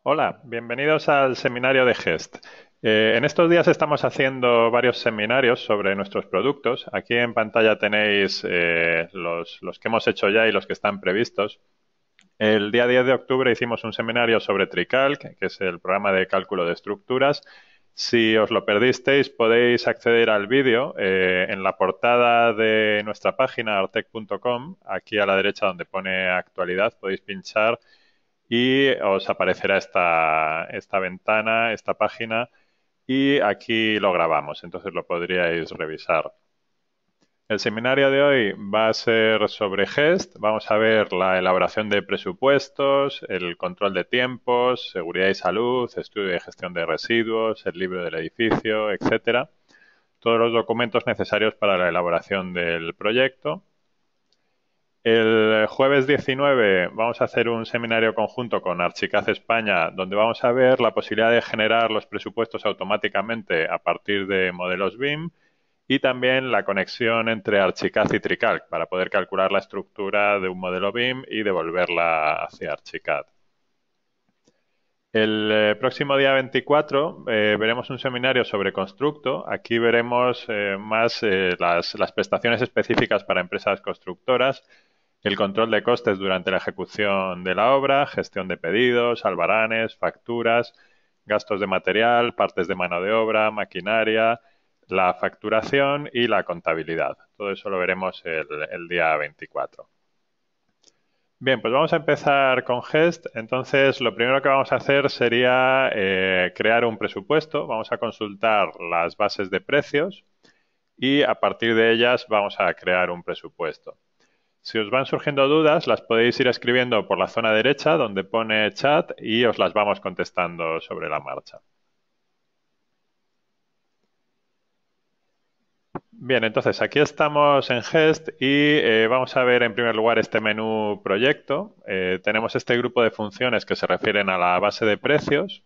Hola, bienvenidos al seminario de GEST. En estos días estamos haciendo varios seminarios sobre nuestros productos. Aquí en pantalla tenéis los que hemos hecho ya y los que están previstos. El día 10 de octubre hicimos un seminario sobre TreeCalc, que es el programa de cálculo de estructuras. Si os lo perdisteis, podéis acceder al vídeo en la portada de nuestra página artec.com. Aquí a la derecha donde pone actualidad podéis pinchar y os aparecerá esta ventana, esta página, y aquí lo grabamos, entonces lo podríais revisar. El seminario de hoy va a ser sobre GEST. Vamos a ver la elaboración de presupuestos, el control de tiempos, seguridad y salud, estudio de gestión de residuos, el libro del edificio, etcétera. Todos los documentos necesarios para la elaboración del proyecto. El jueves 19 vamos a hacer un seminario conjunto con Archicad España, donde vamos a ver la posibilidad de generar los presupuestos automáticamente a partir de modelos BIM y también la conexión entre Archicad y TreeCalc para poder calcular la estructura de un modelo BIM y devolverla hacia Archicad. El próximo día 24 veremos un seminario sobre Constructo. Aquí veremos más las prestaciones específicas para empresas constructoras, el control de costes durante la ejecución de la obra, gestión de pedidos, albaranes, facturas, gastos de material, partes de mano de obra, maquinaria, la facturación y la contabilidad. Todo eso lo veremos el día 24. Bien, pues vamos a empezar con GEST. Entonces, lo primero que vamos a hacer sería crear un presupuesto. Vamos a consultar las bases de precios y a partir de ellas vamos a crear un presupuesto. Si os van surgiendo dudas, las podéis ir escribiendo por la zona derecha donde pone chat y os las vamos contestando sobre la marcha. Bien, entonces aquí estamos en GEST y vamos a ver en primer lugar este menú proyecto. Tenemos este grupo de funciones que se refieren a la base de precios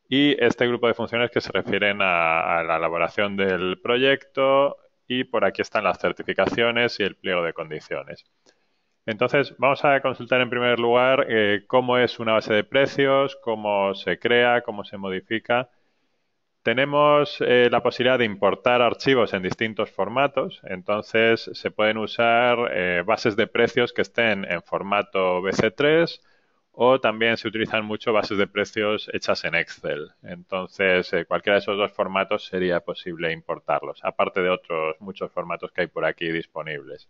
y este grupo de funciones que se refieren a la elaboración del proyecto y por aquí están las certificaciones y el pliego de condiciones. Entonces, vamos a consultar en primer lugar cómo es una base de precios, cómo se crea, cómo se modifica. Tenemos la posibilidad de importar archivos en distintos formatos, entonces se pueden usar bases de precios que estén en formato BC3 o también se utilizan mucho bases de precios hechas en Excel. Entonces, cualquiera de esos dos formatos sería posible importarlos, aparte de otros muchos formatos que hay por aquí disponibles.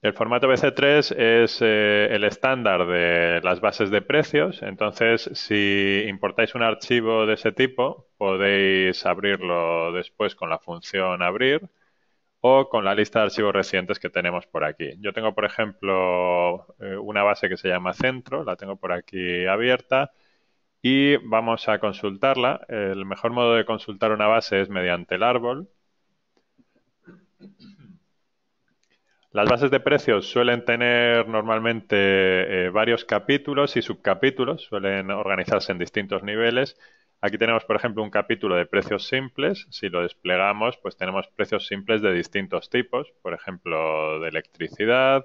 El formato BC3 es el estándar de las bases de precios. Entonces, si importáis un archivo de ese tipo, podéis abrirlo después con la función abrir o con la lista de archivos recientes que tenemos por aquí. Yo tengo, por ejemplo, una base que se llama centro, la tengo por aquí abierta y vamos a consultarla. El mejor modo de consultar una base es mediante el árbol. Las bases de precios suelen tener normalmente varios capítulos y subcapítulos, suelen organizarse en distintos niveles. Aquí tenemos, por ejemplo, un capítulo de precios simples. Si lo desplegamos, pues tenemos precios simples de distintos tipos, por ejemplo, de electricidad.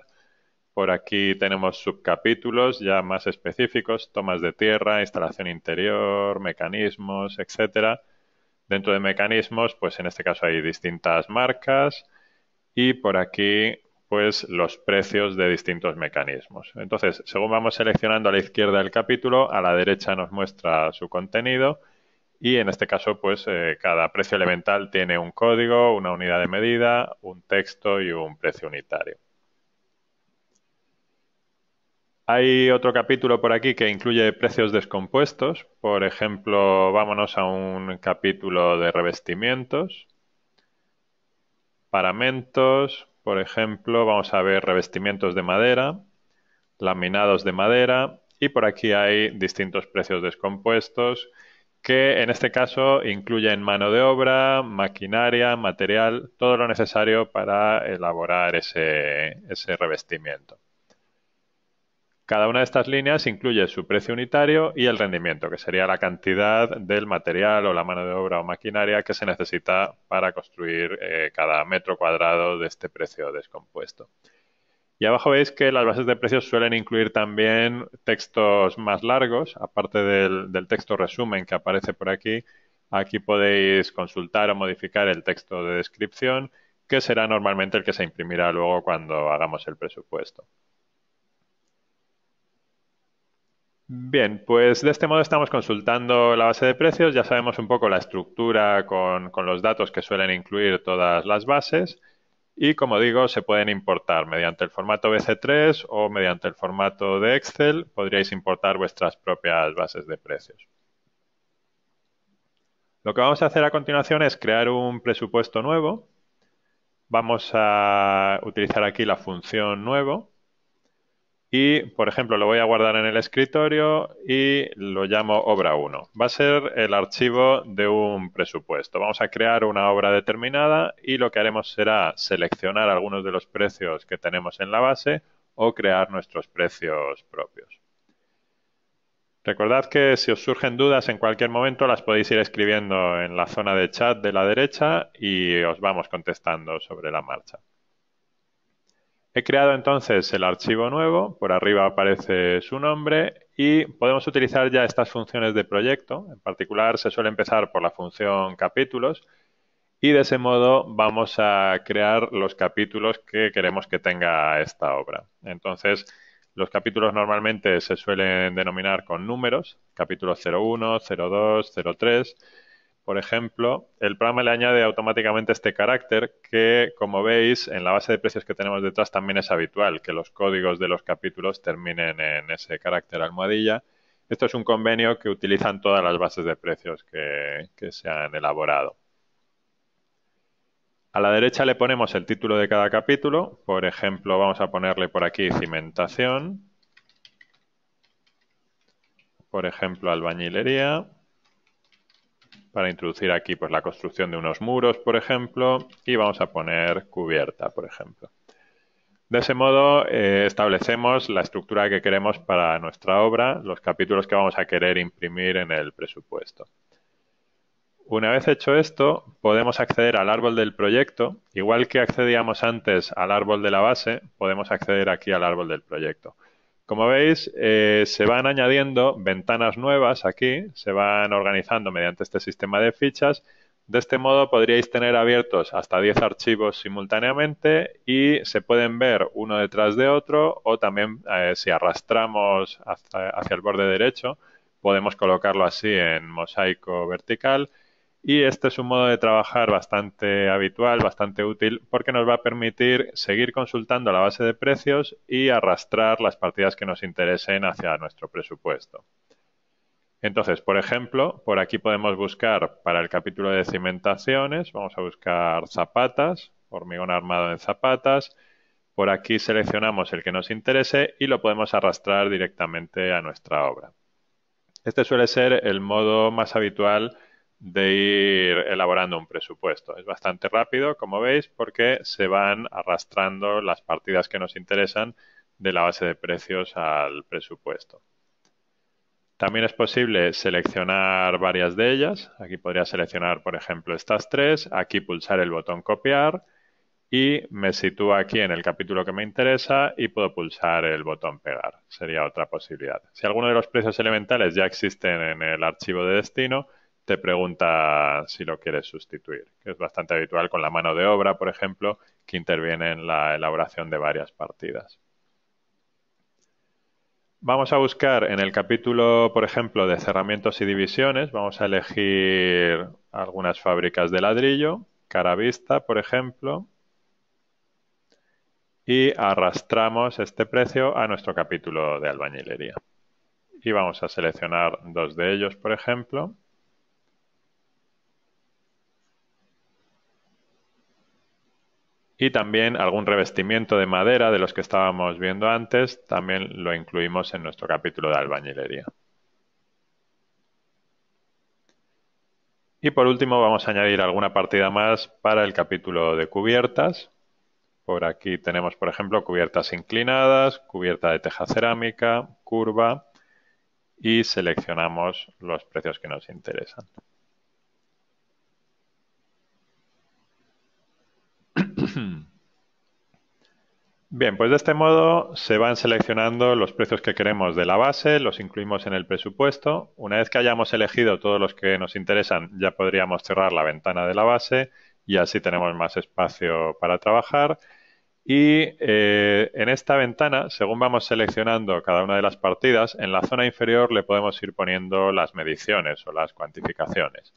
Por aquí tenemos subcapítulos ya más específicos, tomas de tierra, instalación interior, mecanismos, etcétera. Dentro de mecanismos, pues en este caso hay distintas marcas y por aquí pues los precios de distintos mecanismos. Entonces, según vamos seleccionando a la izquierda el capítulo, a la derecha nos muestra su contenido y en este caso pues cada precio elemental tiene un código, una unidad de medida, un texto y un precio unitario. Hay otro capítulo por aquí que incluye precios descompuestos. Por ejemplo, vámonos a un capítulo de revestimientos. Paramentos, por ejemplo, vamos a ver revestimientos de madera, laminados de madera y por aquí hay distintos precios descompuestos que en este caso incluyen mano de obra, maquinaria, material, todo lo necesario para elaborar ese revestimiento. Cada una de estas líneas incluye su precio unitario y el rendimiento, que sería la cantidad del material o la mano de obra o maquinaria que se necesita para construir cada metro cuadrado de este precio descompuesto. Y abajo veis que las bases de precios suelen incluir también textos más largos, aparte del texto resumen que aparece por aquí. Aquí podéis consultar o modificar el texto de descripción, que será normalmente el que se imprimirá luego cuando hagamos el presupuesto. Bien, pues de este modo estamos consultando la base de precios, ya sabemos un poco la estructura con los datos que suelen incluir todas las bases y, como digo, se pueden importar mediante el formato BC3 o mediante el formato de Excel, podríais importar vuestras propias bases de precios. Lo que vamos a hacer a continuación es crear un presupuesto nuevo. Vamos a utilizar aquí la función nuevo. Y, por ejemplo, lo voy a guardar en el escritorio y lo llamo obra 1. Va a ser el archivo de un presupuesto. Vamos a crear una obra determinada y lo que haremos será seleccionar algunos de los precios que tenemos en la base o crear nuestros precios propios. Recordad que si os surgen dudas en cualquier momento las podéis ir escribiendo en la zona de chat de la derecha y os vamos contestando sobre la marcha. He creado entonces el archivo nuevo, por arriba aparece su nombre y podemos utilizar ya estas funciones de proyecto. En particular se suele empezar por la función capítulos y de ese modo vamos a crear los capítulos que queremos que tenga esta obra. Entonces, los capítulos normalmente se suelen denominar con números, capítulo 01, 02, 03. Por ejemplo, el programa le añade automáticamente este carácter que, como veis, en la base de precios que tenemos detrás también es habitual que los códigos de los capítulos terminen en ese carácter almohadilla. Esto es un convenio que utilizan todas las bases de precios que se han elaborado. A la derecha le ponemos el título de cada capítulo. Por ejemplo, vamos a ponerle por aquí cimentación. Por ejemplo, albañilería. Para introducir aquí pues la construcción de unos muros, por ejemplo, y vamos a poner cubierta, por ejemplo. De ese modo establecemos la estructura que queremos para nuestra obra, los capítulos que vamos a querer imprimir en el presupuesto. Una vez hecho esto, podemos acceder al árbol del proyecto. Igual que accedíamos antes al árbol de la base, podemos acceder aquí al árbol del proyecto. Como veis, se van añadiendo ventanas nuevas aquí, se van organizando mediante este sistema de fichas. De este modo podríais tener abiertos hasta 10 archivos simultáneamente y se pueden ver uno detrás de otro o también si arrastramos hacia el borde derecho, podemos colocarlo así en mosaico vertical. Y este es un modo de trabajar bastante habitual, bastante útil, porque nos va a permitir seguir consultando la base de precios y arrastrar las partidas que nos interesen hacia nuestro presupuesto. Entonces, por ejemplo, por aquí podemos buscar para el capítulo de cimentaciones, vamos a buscar zapatas, hormigón armado en zapatas. Por aquí seleccionamos el que nos interese y lo podemos arrastrar directamente a nuestra obra. Este suele ser el modo más habitual de ir elaborando un presupuesto. Es bastante rápido, como veis, porque se van arrastrando las partidas que nos interesan de la base de precios al presupuesto. También es posible seleccionar varias de ellas. Aquí podría seleccionar, por ejemplo, estas tres. Aquí pulsar el botón copiar y me sitúa aquí en el capítulo que me interesa y puedo pulsar el botón pegar. Sería otra posibilidad. Si alguno de los precios elementales ya existen en el archivo de destino, te pregunta si lo quieres sustituir, que es bastante habitual con la mano de obra, por ejemplo, que interviene en la elaboración de varias partidas. Vamos a buscar en el capítulo, por ejemplo, de cerramientos y divisiones. Vamos a elegir algunas fábricas de ladrillo, Caravista, por ejemplo, y arrastramos este precio a nuestro capítulo de albañilería. Y vamos a seleccionar dos de ellos, por ejemplo. Y también algún revestimiento de madera de los que estábamos viendo antes, también lo incluimos en nuestro capítulo de albañilería. Y por último vamos a añadir alguna partida más para el capítulo de cubiertas. Por aquí tenemos, por ejemplo, cubiertas inclinadas, cubierta de teja cerámica, curva y seleccionamos los precios que nos interesan. Bien, pues de este modo se van seleccionando los precios que queremos de la base, los incluimos en el presupuesto. Una vez que hayamos elegido todos los que nos interesan, ya podríamos cerrar la ventana de la base y así tenemos más espacio para trabajar. Y en esta ventana, según vamos seleccionando cada una de las partidas, en la zona inferior le podemos ir poniendo las mediciones o las cuantificaciones.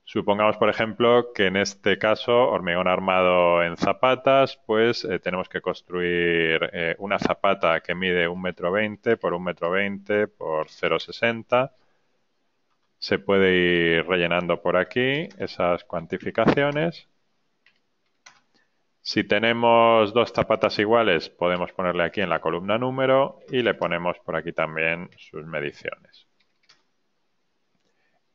Supongamos, por ejemplo, que en este caso, hormigón armado en zapatas, pues tenemos que construir una zapata que mide 1,20 m por 1,20 m por 0,60 m. Se puede ir rellenando por aquí esas cuantificaciones. Si tenemos dos zapatas iguales, podemos ponerle aquí en la columna número y le ponemos por aquí también sus mediciones.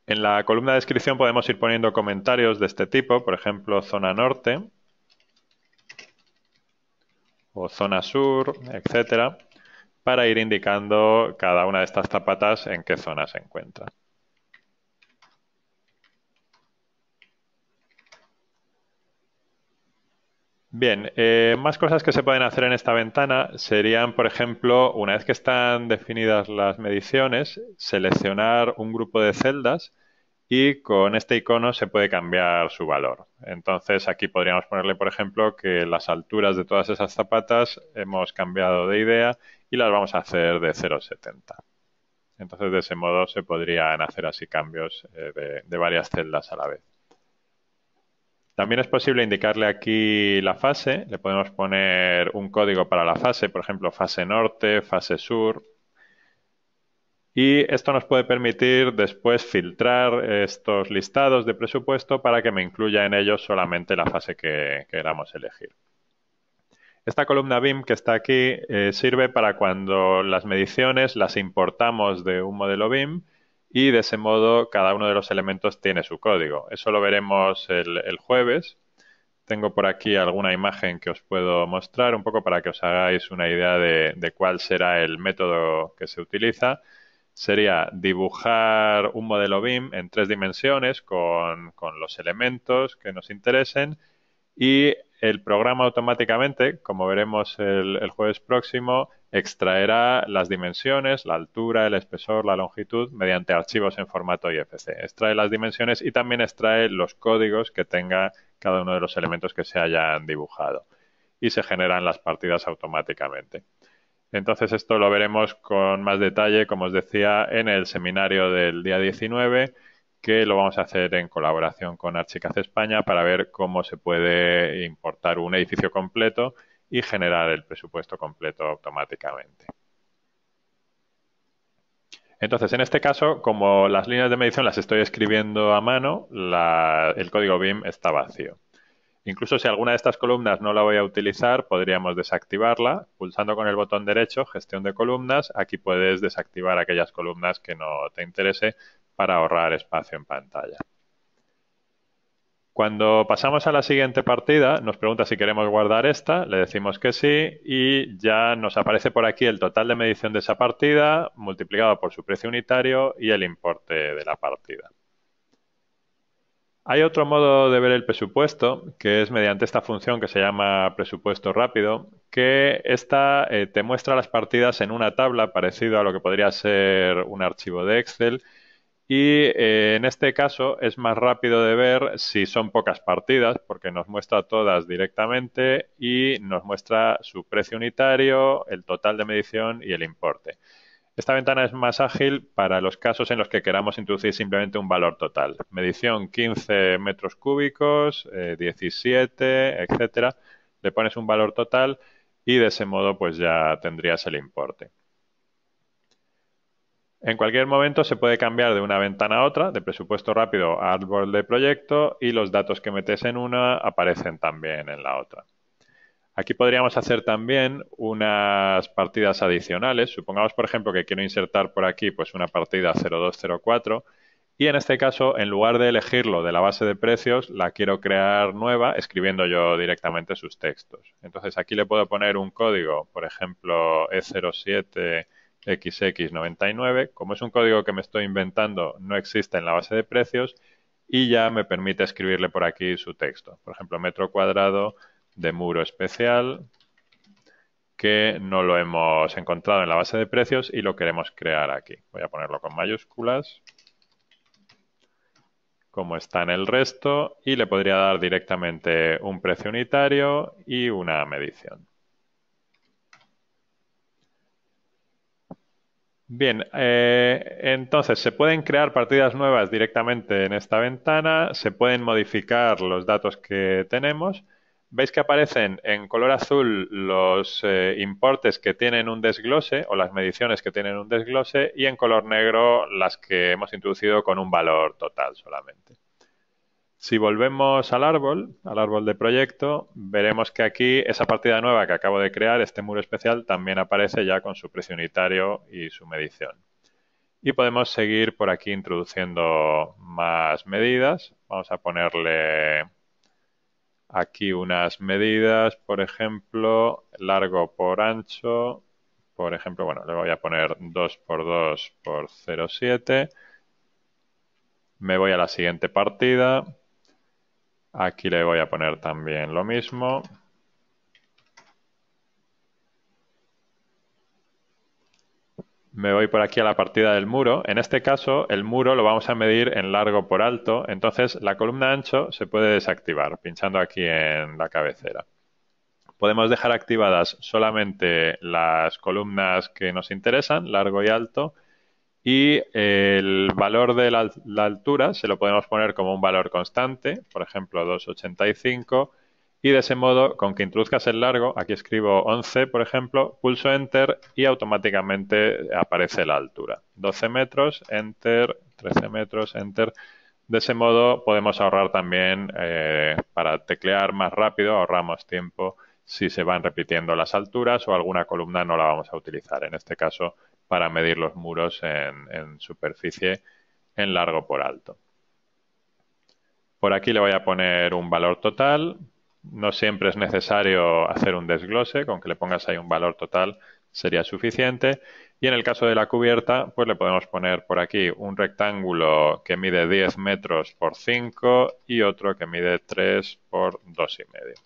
En la columna de descripción podemos ir poniendo comentarios de este tipo, por ejemplo, zona norte o zona sur, etcétera, para ir indicando cada una de estas zapatas en qué zona se encuentra. Bien, más cosas que se pueden hacer en esta ventana serían, por ejemplo, una vez que están definidas las mediciones, seleccionar un grupo de celdas y con este icono se puede cambiar su valor. Entonces aquí podríamos ponerle, por ejemplo, que las alturas de todas esas zapatas hemos cambiado de idea y las vamos a hacer de 0,70. Entonces de ese modo se podrían hacer así cambios de varias celdas a la vez. También es posible indicarle aquí la fase, le podemos poner un código para la fase, por ejemplo, fase norte, fase sur. Y esto nos puede permitir después filtrar estos listados de presupuesto para que me incluya en ellos solamente la fase que queramos elegir. Esta columna BIM que está aquí sirve para cuando las mediciones las importamos de un modelo BIM y de ese modo cada uno de los elementos tiene su código. Eso lo veremos el jueves. Tengo por aquí alguna imagen que os puedo mostrar un poco para que os hagáis una idea de cuál será el método que se utiliza. Sería dibujar un modelo BIM en 3 dimensiones con los elementos que nos interesen y el programa automáticamente, como veremos el jueves próximo, extraerá las dimensiones, la altura, el espesor, la longitud mediante archivos en formato IFC. Extrae las dimensiones y también extrae los códigos que tenga cada uno de los elementos que se hayan dibujado y se generan las partidas automáticamente. Entonces esto lo veremos con más detalle, como os decía, en el seminario del día 19, que lo vamos a hacer en colaboración con Archicad España para ver cómo se puede importar un edificio completo y generar el presupuesto completo automáticamente. Entonces, en este caso, como las líneas de medición las estoy escribiendo a mano, el código BIM está vacío. Incluso si alguna de estas columnas no la voy a utilizar, podríamos desactivarla. Pulsando con el botón derecho, gestión de columnas, aquí puedes desactivar aquellas columnas que no te interese para ahorrar espacio en pantalla. Cuando pasamos a la siguiente partida, nos pregunta si queremos guardar esta, le decimos que sí y ya nos aparece por aquí el total de medición de esa partida multiplicado por su precio unitario y el importe de la partida. Hay otro modo de ver el presupuesto, que es mediante esta función que se llama presupuesto rápido, que esta te muestra las partidas en una tabla parecido a lo que podría ser un archivo de Excel y en este caso es más rápido de ver si son pocas partidas porque nos muestra todas directamente y nos muestra su precio unitario, el total de medición y el importe. Esta ventana es más ágil para los casos en los que queramos introducir simplemente un valor total. Medición 15 metros cúbicos, 17, etcétera. Le pones un valor total y de ese modo pues ya tendrías el importe. En cualquier momento se puede cambiar de una ventana a otra, de presupuesto rápido a árbol de proyecto y los datos que metes en una aparecen también en la otra. Aquí podríamos hacer también unas partidas adicionales. Supongamos, por ejemplo, que quiero insertar por aquí pues una partida 0204 y en este caso, en lugar de elegirlo de la base de precios, la quiero crear nueva escribiendo yo directamente sus textos. Entonces aquí le puedo poner un código, por ejemplo, E07XX99. Como es un código que me estoy inventando, no existe en la base de precios y ya me permite escribirle por aquí su texto. Por ejemplo, metro cuadrado de muro especial que no lo hemos encontrado en la base de precios y lo queremos crear aquí. Voy a ponerlo con mayúsculas, como está en el resto, y le podría dar directamente un precio unitario y una medición. Bien, entonces se pueden crear partidas nuevas directamente en esta ventana, se pueden modificar los datos que tenemos. Veis que aparecen en color azul los importes que tienen un desglose o las mediciones que tienen un desglose y en color negro las que hemos introducido con un valor total solamente. Si volvemos al árbol de proyecto, veremos que aquí esa partida nueva que acabo de crear, este muro especial, también aparece ya con su precio unitario y su medición. Y podemos seguir por aquí introduciendo más medidas. Vamos a ponerle aquí unas medidas, por ejemplo, largo por ancho. Por ejemplo, bueno, le voy a poner 2 por 2 por 0,7. Me voy a la siguiente partida. Aquí le voy a poner también lo mismo. Me voy por aquí a la partida del muro. En este caso, el muro lo vamos a medir en largo por alto. Entonces, la columna ancho se puede desactivar pinchando aquí en la cabecera. Podemos dejar activadas solamente las columnas que nos interesan, largo y alto. Y el valor de la altura se lo podemos poner como un valor constante, por ejemplo 2,85, y de ese modo, con que introduzcas el largo, aquí escribo 11, por ejemplo, pulso Enter y automáticamente aparece la altura. 12 metros, Enter, 13 metros, Enter. De ese modo podemos ahorrar también, para teclear más rápido, ahorramos tiempo si se van repitiendo las alturas o alguna columna no la vamos a utilizar. En este caso, para medir los muros en superficie en largo por alto. Por aquí le voy a poner un valor total. No siempre es necesario hacer un desglose, con que le pongas ahí un valor total sería suficiente. Y en el caso de la cubierta, pues le podemos poner por aquí un rectángulo que mide 10 metros por 5 y otro que mide 3 por 2,5.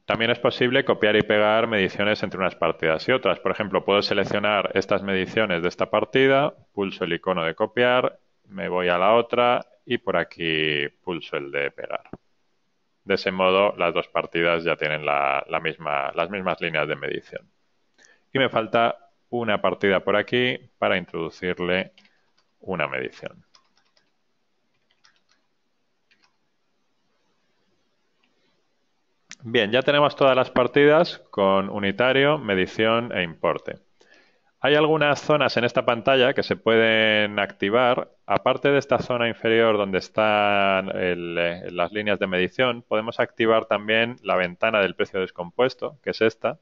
También es posible copiar y pegar mediciones entre unas partidas y otras. Por ejemplo, puedo seleccionar estas mediciones de esta partida, pulso el icono de copiar, me voy a la otra y por aquí pulso el de pegar. De ese modo, las dos partidas ya tienen las mismas líneas de medición. Y me falta una partida por aquí para introducirle una medición. Bien, ya tenemos todas las partidas con unitario, medición e importe. Hay algunas zonas en esta pantalla que se pueden activar. Aparte de esta zona inferior donde están las líneas de medición, podemos activar también la ventana del precio descompuesto, que es esta.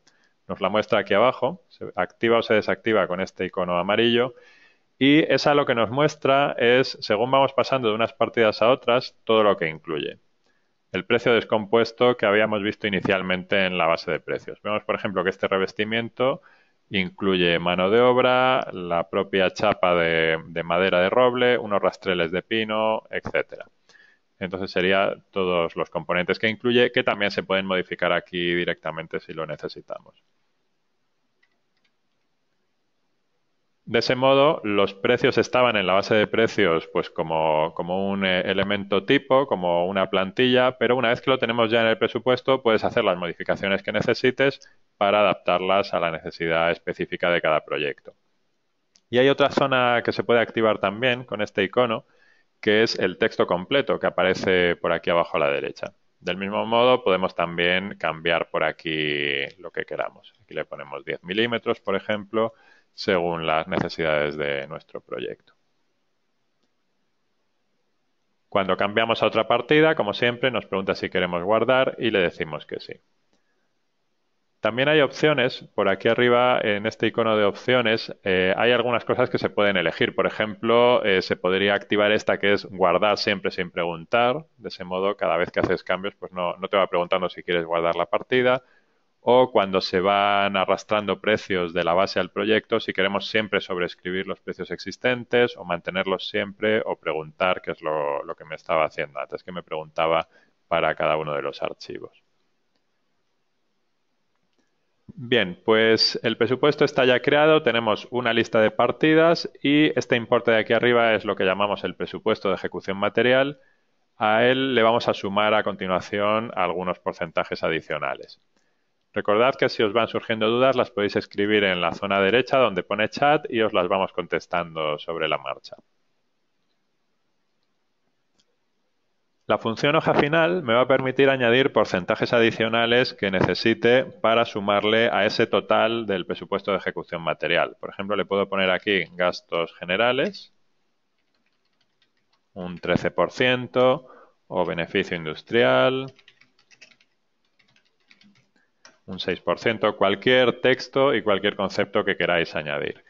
Nos la muestra aquí abajo. Se activa o se desactiva con este icono amarillo. Y esa lo que nos muestra es, según vamos pasando de unas partidas a otras, todo lo que incluye. El precio descompuesto que habíamos visto inicialmente en la base de precios. Vemos, por ejemplo, que este revestimiento incluye mano de obra, la propia chapa de madera de roble, unos rastreles de pino, etcétera. Entonces serían todos los componentes que incluye, que también se pueden modificar aquí directamente si lo necesitamos. De ese modo, los precios estaban en la base de precios pues como un elemento tipo, como una plantilla, pero una vez que lo tenemos ya en el presupuesto, puedes hacer las modificaciones que necesites para adaptarlas a la necesidad específica de cada proyecto. Y hay otra zona que se puede activar también con este icono, que es el texto completo que aparece por aquí abajo a la derecha. Del mismo modo, podemos también cambiar por aquí lo que queramos. Aquí le ponemos 10 milímetros, por ejemplo, según las necesidades de nuestro proyecto. Cuando cambiamos a otra partida, como siempre, nos pregunta si queremos guardar y le decimos que sí. También hay opciones, por aquí arriba en este icono de opciones, hay algunas cosas que se pueden elegir. Por ejemplo, se podría activar esta que es guardar siempre sin preguntar. De ese modo, cada vez que haces cambios, pues no te va preguntando si quieres guardar la partida. o cuando se van arrastrando precios de la base al proyecto, si queremos siempre sobreescribir los precios existentes o mantenerlos siempre o preguntar, que es lo que me estaba haciendo antes, que me preguntaba para cada uno de los archivos. Bien, pues el presupuesto está ya creado, tenemos una lista de partidas y este importe de aquí arriba es lo que llamamos el presupuesto de ejecución material. A él le vamos a sumar a continuación algunos porcentajes adicionales. Recordad que si os van surgiendo dudas las podéis escribir en la zona derecha donde pone chat y os las vamos contestando sobre la marcha. La función hoja final me va a permitir añadir porcentajes adicionales que necesite para sumarle a ese total del presupuesto de ejecución material. Por ejemplo, le puedo poner aquí gastos generales, un 13%, o beneficio industrial, un 6%, cualquier texto y cualquier concepto que queráis añadir.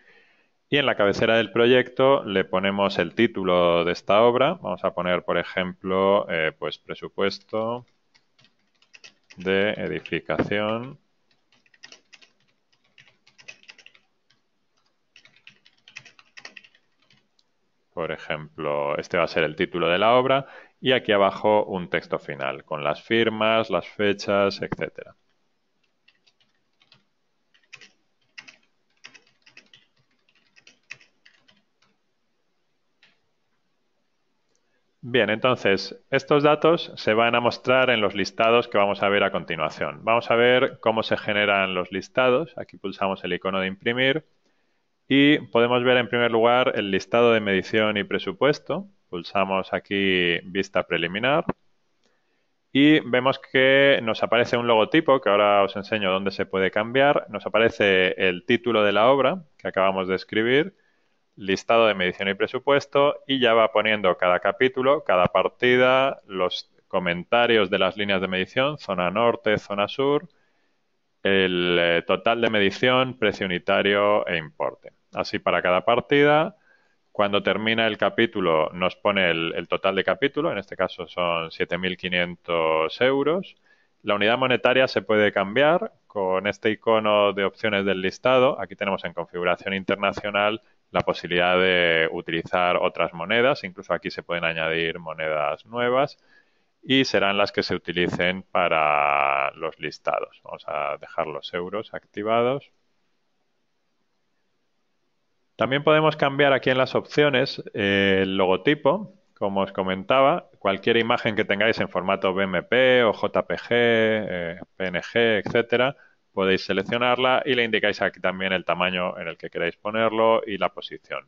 Y en la cabecera del proyecto le ponemos el título de esta obra. Vamos a poner, por ejemplo, pues presupuesto de edificación por ejemplo, este va a ser el título de la obra y aquí abajo un texto final con las firmas, las fechas, etcétera. Bien, entonces, estos datos se van a mostrar en los listados que vamos a ver a continuación. Vamos a ver cómo se generan los listados. Aquí pulsamos el icono de imprimir y podemos ver en primer lugar el listado de medición y presupuesto. Pulsamos aquí vista preliminar y vemos que nos aparece un logotipo, que ahora os enseño dónde se puede cambiar. Nos aparece el título de la obra que acabamos de escribir, listado de medición y presupuesto y ya va poniendo cada capítulo, cada partida, los comentarios de las líneas de medición, zona norte, zona sur, el total de medición, precio unitario e importe. Así para cada partida. Cuando termina el capítulo nos pone el total de capítulo, en este caso son 7.500 euros. La unidad monetaria se puede cambiar con este icono de opciones del listado. Aquí tenemos en configuración internacional la posibilidad de utilizar otras monedas, incluso aquí se pueden añadir monedas nuevas y serán las que se utilicen para los listados. Vamos a dejar los euros activados. También podemos cambiar aquí en las opciones el logotipo, como os comentaba, cualquier imagen que tengáis en formato BMP o JPG, PNG, etcétera, podéis seleccionarla y le indicáis aquí también el tamaño en el que queráis ponerlo y la posición.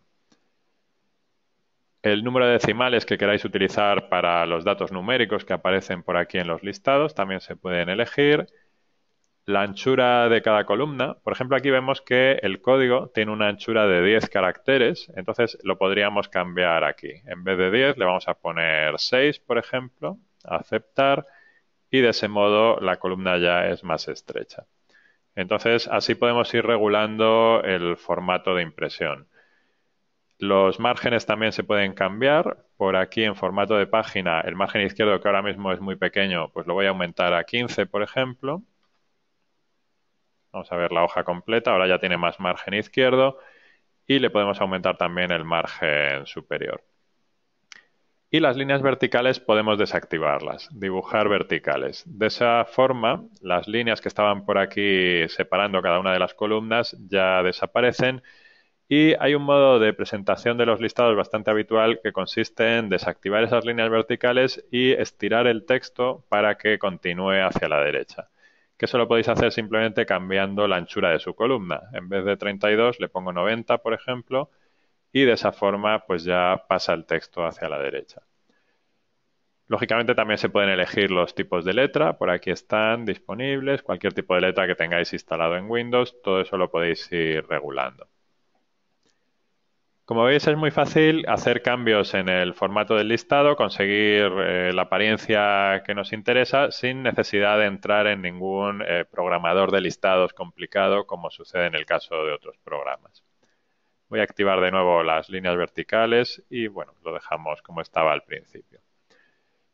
El número de decimales que queráis utilizar para los datos numéricos que aparecen por aquí en los listados también se pueden elegir. La anchura de cada columna, por ejemplo, aquí vemos que el código tiene una anchura de 10 caracteres, entonces lo podríamos cambiar aquí. En vez de 10 le vamos a poner 6, por ejemplo, aceptar, y de ese modo la columna ya es más estrecha. Entonces, así podemos ir regulando el formato de impresión. Los márgenes también se pueden cambiar. Por aquí en formato de página, el margen izquierdo, que ahora mismo es muy pequeño, pues lo voy a aumentar a 15, por ejemplo. Vamos a ver la hoja completa, ahora ya tiene más margen izquierdo y le podemos aumentar también el margen superior. Y las líneas verticales podemos desactivarlas, dibujar verticales. De esa forma, las líneas que estaban por aquí separando cada una de las columnas ya desaparecen y hay un modo de presentación de los listados bastante habitual que consiste en desactivar esas líneas verticales y estirar el texto para que continúe hacia la derecha. Que eso lo podéis hacer simplemente cambiando la anchura de su columna. En vez de 32 le pongo 90, por ejemplo, y de esa forma pues ya pasa el texto hacia la derecha. Lógicamente también se pueden elegir los tipos de letra, por aquí están disponibles, cualquier tipo de letra que tengáis instalado en Windows, todo eso lo podéis ir regulando. Como veis es muy fácil hacer cambios en el formato del listado, conseguir la apariencia que nos interesa sin necesidad de entrar en ningún programador de listados complicado como sucede en el caso de otros programas. Voy a activar de nuevo las líneas verticales y bueno, lo dejamos como estaba al principio.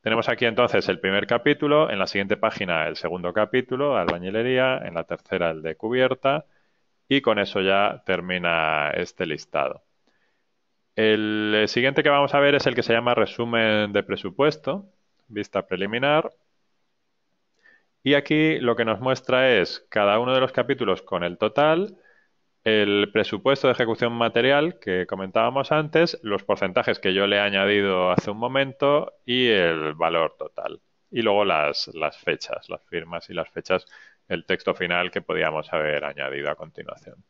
Tenemos aquí entonces el primer capítulo, en la siguiente página el segundo capítulo, albañilería, en la tercera el de cubierta, y con eso ya termina este listado. El siguiente que vamos a ver es el que se llama resumen de presupuesto, vista preliminar. Y aquí lo que nos muestra es cada uno de los capítulos con el total, el presupuesto de ejecución material que comentábamos antes, los porcentajes que yo le he añadido hace un momento y el valor total. Y luego las fechas, las firmas y las fechas, el texto final que podíamos haber añadido a continuación.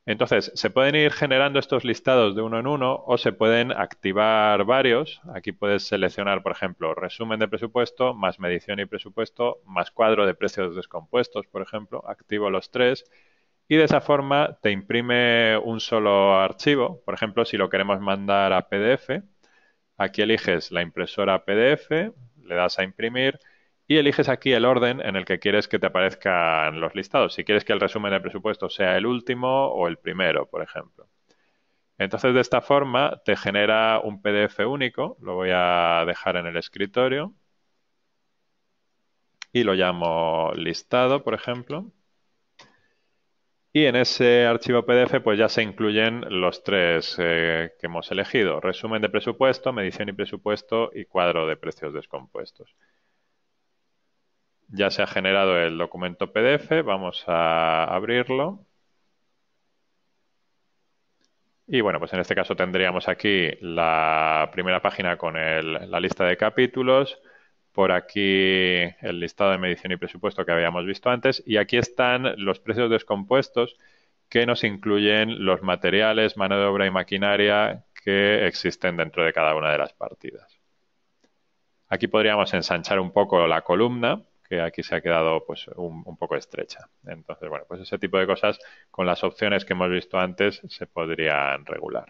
Entonces, se pueden ir generando estos listados de uno en uno o se pueden activar varios. Aquí puedes seleccionar, por ejemplo, resumen de presupuesto, más medición y presupuesto, más cuadro de precios descompuestos, por ejemplo. Activo los tres y de esa forma te imprime un solo archivo. Por ejemplo, si lo queremos mandar a PDF, aquí eliges la impresora PDF, le das a imprimir y eliges aquí el orden en el que quieres que te aparezcan los listados. Si quieres que el resumen de presupuesto sea el último o el primero, por ejemplo. Entonces, de esta forma te genera un PDF único. Lo voy a dejar en el escritorio y lo llamo listado, por ejemplo. Y en ese archivo PDF pues ya se incluyen los tres que hemos elegido. Resumen de presupuesto, medición y presupuesto y cuadro de precios descompuestos. Ya se ha generado el documento PDF, vamos a abrirlo. Y bueno, pues en este caso tendríamos aquí la primera página con la lista de capítulos, por aquí el listado de medición y presupuesto que habíamos visto antes, y aquí están los precios descompuestos que nos incluyen los materiales, mano de obra y maquinaria que existen dentro de cada una de las partidas. Aquí podríamos ensanchar un poco la columna, que aquí se ha quedado pues un poco estrecha. Entonces, bueno, pues ese tipo de cosas con las opciones que hemos visto antes se podrían regular.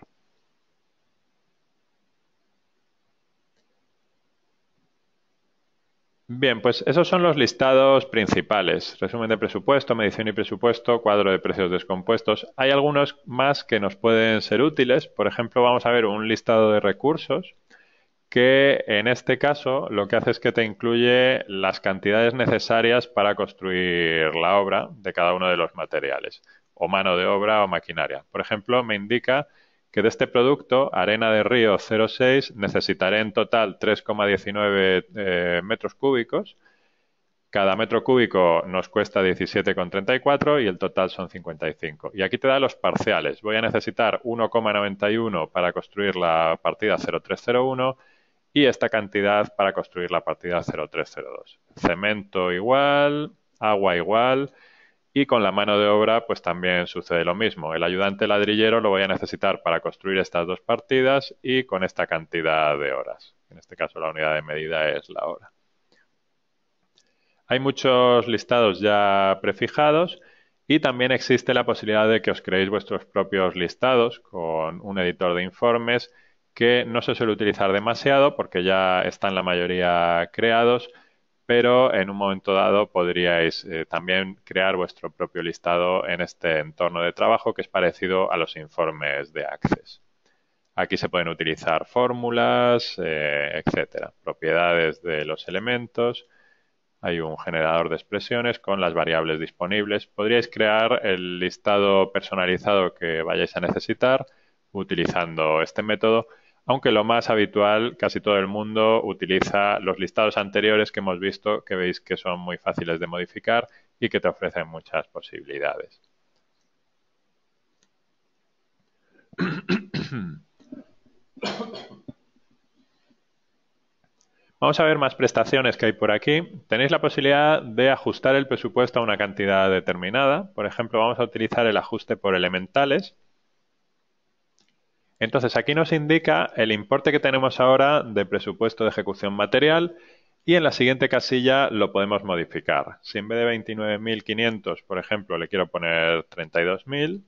Bien, pues esos son los listados principales. Resumen de presupuesto, medición y presupuesto, cuadro de precios descompuestos. Hay algunos más que nos pueden ser útiles. Por ejemplo, vamos a ver un listado de recursos que en este caso lo que hace es que te incluye las cantidades necesarias para construir la obra de cada uno de los materiales, o mano de obra o maquinaria. Por ejemplo, me indica que de este producto, arena de río 0,6, necesitaré en total 3,19 metros cúbicos. Cada metro cúbico nos cuesta 17,34 y el total son 55. Y aquí te da los parciales. Voy a necesitar 1,91 para construir la partida 0301 y esta cantidad para construir la partida 0302. Cemento igual, agua igual y con la mano de obra pues también sucede lo mismo. El ayudante ladrillero lo voy a necesitar para construir estas dos partidas y con esta cantidad de horas. En este caso la unidad de medida es la hora. Hay muchos listados ya prefijados y también existe la posibilidad de que os creéis vuestros propios listados con un editor de informes que no se suele utilizar demasiado porque ya están la mayoría creados, pero en un momento dado podríais también crear vuestro propio listado en este entorno de trabajo que es parecido a los informes de Access. Aquí se pueden utilizar fórmulas, etcétera, propiedades de los elementos. Hay un generador de expresiones con las variables disponibles. Podríais crear el listado personalizado que vayáis a necesitar utilizando este método, aunque lo más habitual, casi todo el mundo utiliza los listados anteriores que hemos visto, que veis que son muy fáciles de modificar y que te ofrecen muchas posibilidades. Vamos a ver más prestaciones que hay por aquí. Tenéis la posibilidad de ajustar el presupuesto a una cantidad determinada. Por ejemplo, vamos a utilizar el ajuste por elementales. Entonces, aquí nos indica el importe que tenemos ahora de presupuesto de ejecución material y en la siguiente casilla lo podemos modificar. Si en vez de 29.500, por ejemplo, le quiero poner 32.000,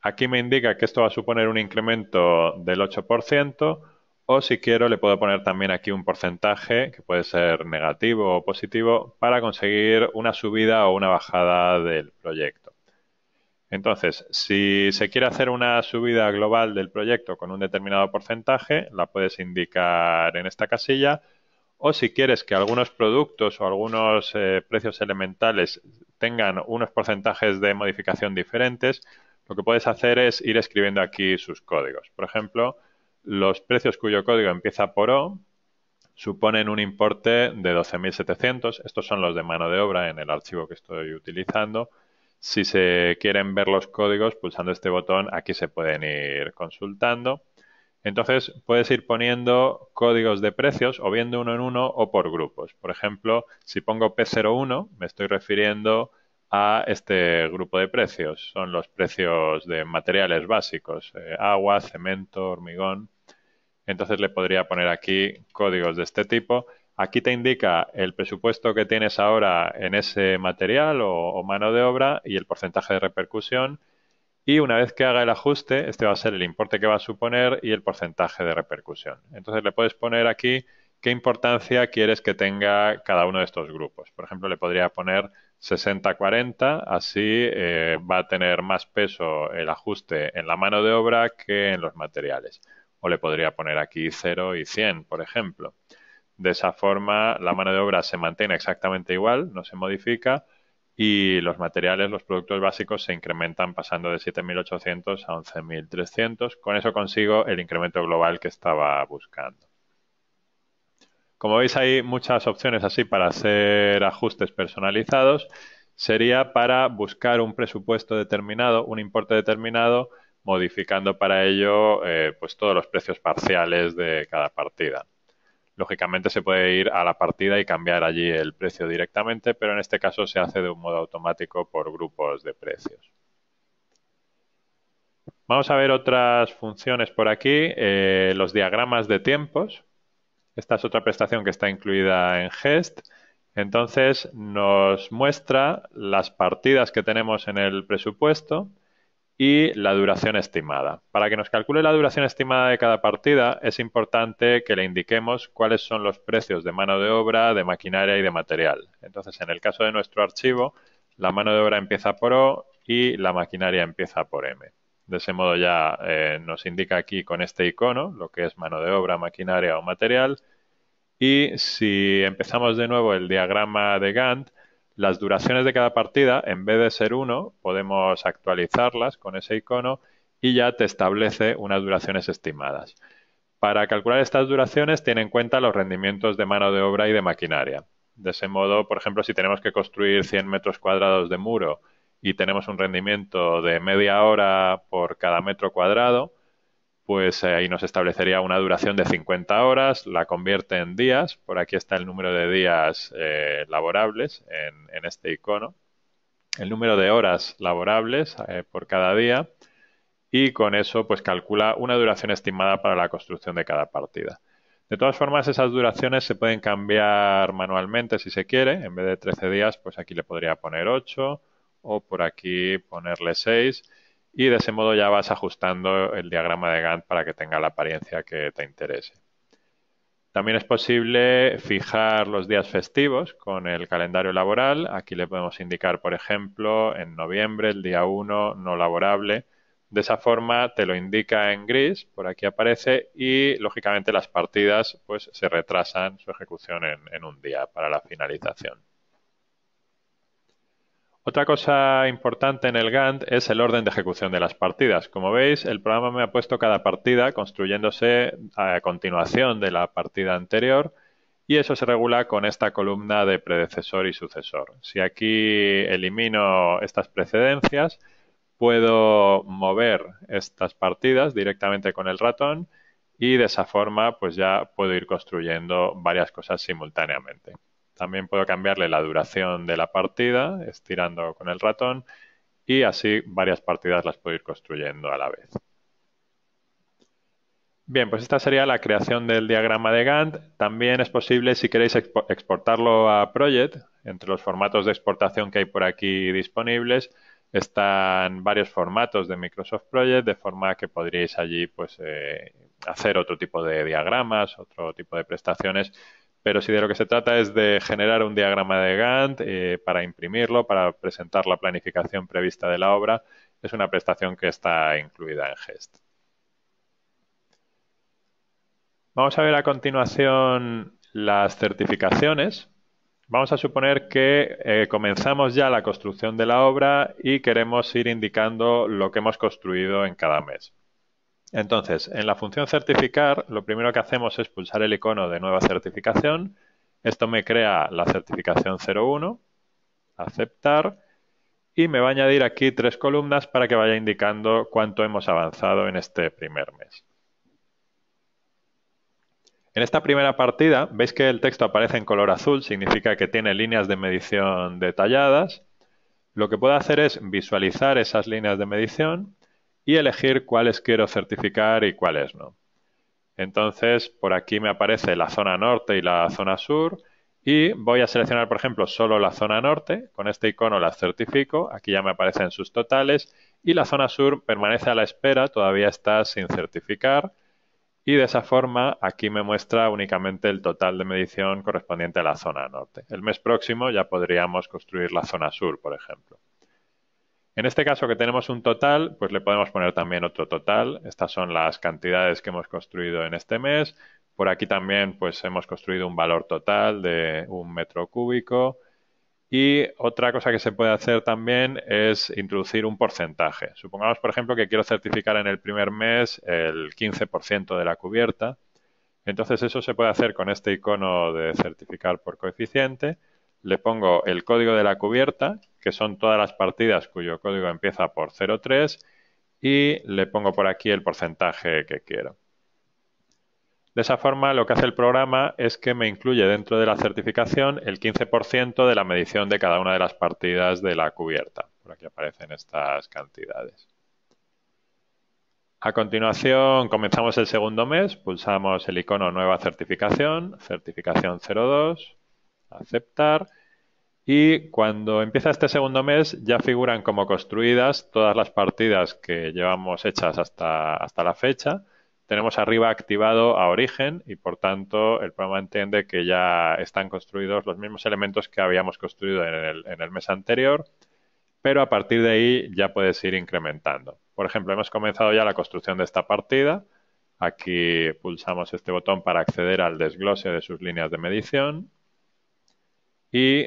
aquí me indica que esto va a suponer un incremento del 8%, o si quiero le puedo poner también aquí un porcentaje, que puede ser negativo o positivo, para conseguir una subida o una bajada del proyecto. Entonces, si se quiere hacer una subida global del proyecto con un determinado porcentaje, la puedes indicar en esta casilla. O si quieres que algunos productos o algunos precios elementales tengan unos porcentajes de modificación diferentes, lo que puedes hacer es ir escribiendo aquí sus códigos. Por ejemplo, los precios cuyo código empieza por O suponen un importe de 12.700. Estos son los de mano de obra en el archivo que estoy utilizando. Si se quieren ver los códigos, pulsando este botón, aquí se pueden ir consultando. Entonces, puedes ir poniendo códigos de precios o bien de uno en uno o por grupos. Por ejemplo, si pongo P01, me estoy refiriendo a este grupo de precios. Son los precios de materiales básicos, agua, cemento, hormigón. Entonces le podría poner aquí códigos de este tipo. Aquí te indica el presupuesto que tienes ahora en ese material o mano de obra y el porcentaje de repercusión. Y una vez que haga el ajuste, este va a ser el importe que va a suponer y el porcentaje de repercusión. Entonces le puedes poner aquí qué importancia quieres que tenga cada uno de estos grupos. Por ejemplo, le podría poner 60-40, así va a tener más peso el ajuste en la mano de obra que en los materiales. O le podría poner aquí 0 y 100, por ejemplo. De esa forma, la mano de obra se mantiene exactamente igual, no se modifica, y los materiales, los productos básicos se incrementan pasando de 7.800 a 11.300. Con eso consigo el incremento global que estaba buscando. Como veis, hay muchas opciones así para hacer ajustes personalizados. Sería para buscar un presupuesto determinado, un importe determinado, modificando para ello pues todos los precios parciales de cada partida. Lógicamente se puede ir a la partida y cambiar allí el precio directamente, pero en este caso se hace de un modo automático por grupos de precios. Vamos a ver otras funciones por aquí, los diagramas de tiempos. Esta es otra prestación que está incluida en Gest. Entonces nos muestra las partidas que tenemos en el presupuesto y la duración estimada. Para que nos calcule la duración estimada de cada partida, es importante que le indiquemos cuáles son los precios de mano de obra, de maquinaria y de material. Entonces, en el caso de nuestro archivo, la mano de obra empieza por O y la maquinaria empieza por M. De ese modo ya nos indica aquí con este icono lo que es mano de obra, maquinaria o material. Y si empezamos de nuevo el diagrama de Gantt, las duraciones de cada partida, en vez de ser 1, podemos actualizarlas con ese icono y ya te establece unas duraciones estimadas. Para calcular estas duraciones, tiene en cuenta los rendimientos de mano de obra y de maquinaria. De ese modo, por ejemplo, si tenemos que construir 100 metros cuadrados de muro y tenemos un rendimiento de media hora por cada metro cuadrado, pues ahí nos establecería una duración de 50 horas, la convierte en días, por aquí está el número de días laborables en este icono, el número de horas laborables por cada día y con eso pues calcula una duración estimada para la construcción de cada partida. De todas formas, esas duraciones se pueden cambiar manualmente si se quiere, en vez de 13 días, pues aquí le podría poner 8 o por aquí ponerle 6 y de ese modo ya vas ajustando el diagrama de Gantt para que tenga la apariencia que te interese. También es posible fijar los días festivos con el calendario laboral. Aquí le podemos indicar, por ejemplo, en noviembre, el día 1 no laborable. De esa forma te lo indica en gris, por aquí aparece, y lógicamente las partidas pues se retrasan su ejecución en un día para la finalización. Otra cosa importante en el Gantt es el orden de ejecución de las partidas. Como veis, el programa me ha puesto cada partida construyéndose a continuación de la partida anterior y eso se regula con esta columna de predecesor y sucesor. Si aquí elimino estas precedencias, puedo mover estas partidas directamente con el ratón y de esa forma pues ya puedo ir construyendo varias cosas simultáneamente. También puedo cambiarle la duración de la partida estirando con el ratón y así varias partidas las puedo ir construyendo a la vez. Bien, pues esta sería la creación del diagrama de Gantt. También es posible, si queréis exportarlo a Project, entre los formatos de exportación que hay por aquí disponibles, están varios formatos de Microsoft Project, de forma que podríais allí pues, hacer otro tipo de diagramas, otro tipo de prestaciones. Pero si de lo que se trata es de generar un diagrama de Gantt para imprimirlo, para presentar la planificación prevista de la obra, es una prestación que está incluida en GEST. Vamos a ver a continuación las certificaciones. Vamos a suponer que comenzamos ya la construcción de la obra y queremos ir indicando lo que hemos construido en cada mes. Entonces, en la función certificar, lo primero que hacemos es pulsar el icono de nueva certificación. Esto me crea la certificación 01, aceptar, y me va a añadir aquí 3 columnas para que vaya indicando cuánto hemos avanzado en este primer mes. En esta primera partida, veis que el texto aparece en color azul, significa que tiene líneas de medición detalladas. Lo que puedo hacer es visualizar esas líneas de medición y elegir cuáles quiero certificar y cuáles no. Entonces, por aquí me aparece la zona norte y la zona sur y voy a seleccionar, por ejemplo, solo la zona norte. Con este icono las certifico. Aquí ya me aparecen sus totales y la zona sur permanece a la espera, todavía está sin certificar. Y de esa forma aquí me muestra únicamente el total de medición correspondiente a la zona norte. El mes próximo ya podríamos construir la zona sur, por ejemplo. En este caso que tenemos un total, pues le podemos poner también otro total. Estas son las cantidades que hemos construido en este mes. Por aquí también pues hemos construido un valor total de 1 metro cúbico. Y otra cosa que se puede hacer también es introducir un porcentaje. Supongamos, por ejemplo, que quiero certificar en el primer mes el 15% de la cubierta. Entonces eso se puede hacer con este icono de certificar por coeficiente. Le pongo el código de la cubierta, que son todas las partidas cuyo código empieza por 03, y le pongo por aquí el porcentaje que quiero. De esa forma, lo que hace el programa es que me incluye dentro de la certificación el 15% de la medición de cada una de las partidas de la cubierta. Por aquí aparecen estas cantidades. A continuación, comenzamos el segundo mes, pulsamos el icono Nueva certificación, certificación 02, aceptar, y cuando empieza este segundo mes ya figuran como construidas todas las partidas que llevamos hechas hasta la fecha. Tenemos arriba activado a origen y por tanto el programa entiende que ya están construidos los mismos elementos que habíamos construido en el mes anterior, pero a partir de ahí ya puedes ir incrementando. Por ejemplo, hemos comenzado ya la construcción de esta partida. Aquí pulsamos este botón para acceder al desglose de sus líneas de medición. Y,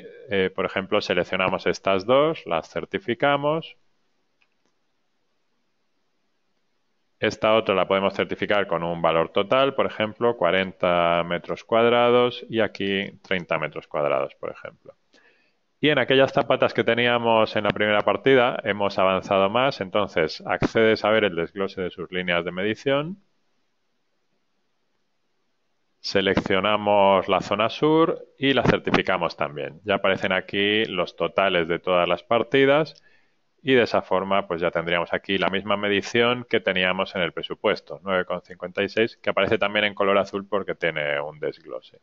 por ejemplo, seleccionamos estas dos, las certificamos. Esta otra la podemos certificar con un valor total, por ejemplo, 40 metros cuadrados y aquí 30 metros cuadrados, por ejemplo. Y en aquellas zapatas que teníamos en la primera partida hemos avanzado más, entonces accedes a ver el desglose de sus líneas de medición. Seleccionamos la zona sur y la certificamos también. Ya aparecen aquí los totales de todas las partidas y de esa forma pues ya tendríamos aquí la misma medición que teníamos en el presupuesto, 9,56, que aparece también en color azul porque tiene un desglose.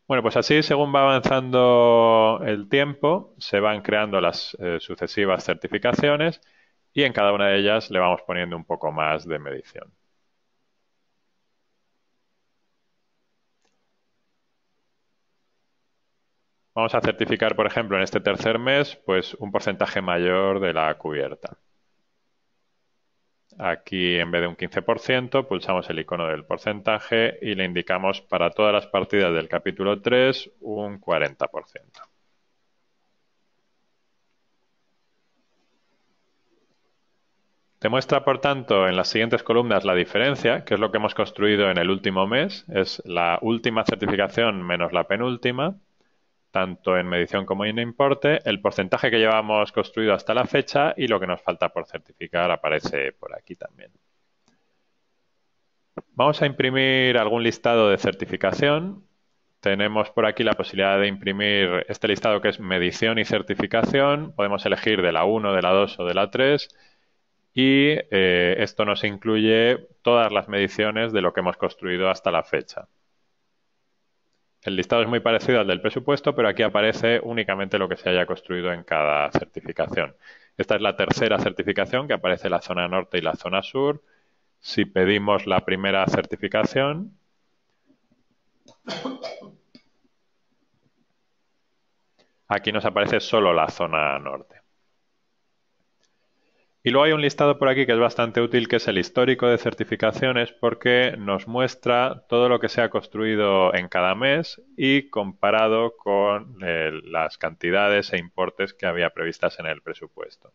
Bueno, pues así, según va avanzando el tiempo, se van creando las sucesivas certificaciones y en cada una de ellas le vamos poniendo un poco más de medición. Vamos a certificar, por ejemplo, en este tercer mes, pues un porcentaje mayor de la cubierta. Aquí, en vez de un 15%, pulsamos el icono del porcentaje y le indicamos para todas las partidas del capítulo 3 un 40%. Te muestra, por tanto, en las siguientes columnas la diferencia, que es lo que hemos construido en el último mes. Es la última certificación menos la penúltima, tanto en medición como en importe, el porcentaje que llevamos construido hasta la fecha y lo que nos falta por certificar aparece por aquí también. Vamos a imprimir algún listado de certificación. Tenemos por aquí la posibilidad de imprimir este listado que es medición y certificación. Podemos elegir de la 1, de la 2 o de la 3. Y esto nos incluye todas las mediciones de lo que hemos construido hasta la fecha. El listado es muy parecido al del presupuesto, pero aquí aparece únicamente lo que se haya construido en cada certificación. Esta es la tercera certificación, que aparece la zona norte y la zona sur. Si pedimos la primera certificación, aquí nos aparece solo la zona norte. Y luego hay un listado por aquí que es bastante útil, que es el histórico de certificaciones, porque nos muestra todo lo que se ha construido en cada mes y comparado con las cantidades e importes que había previstas en el presupuesto.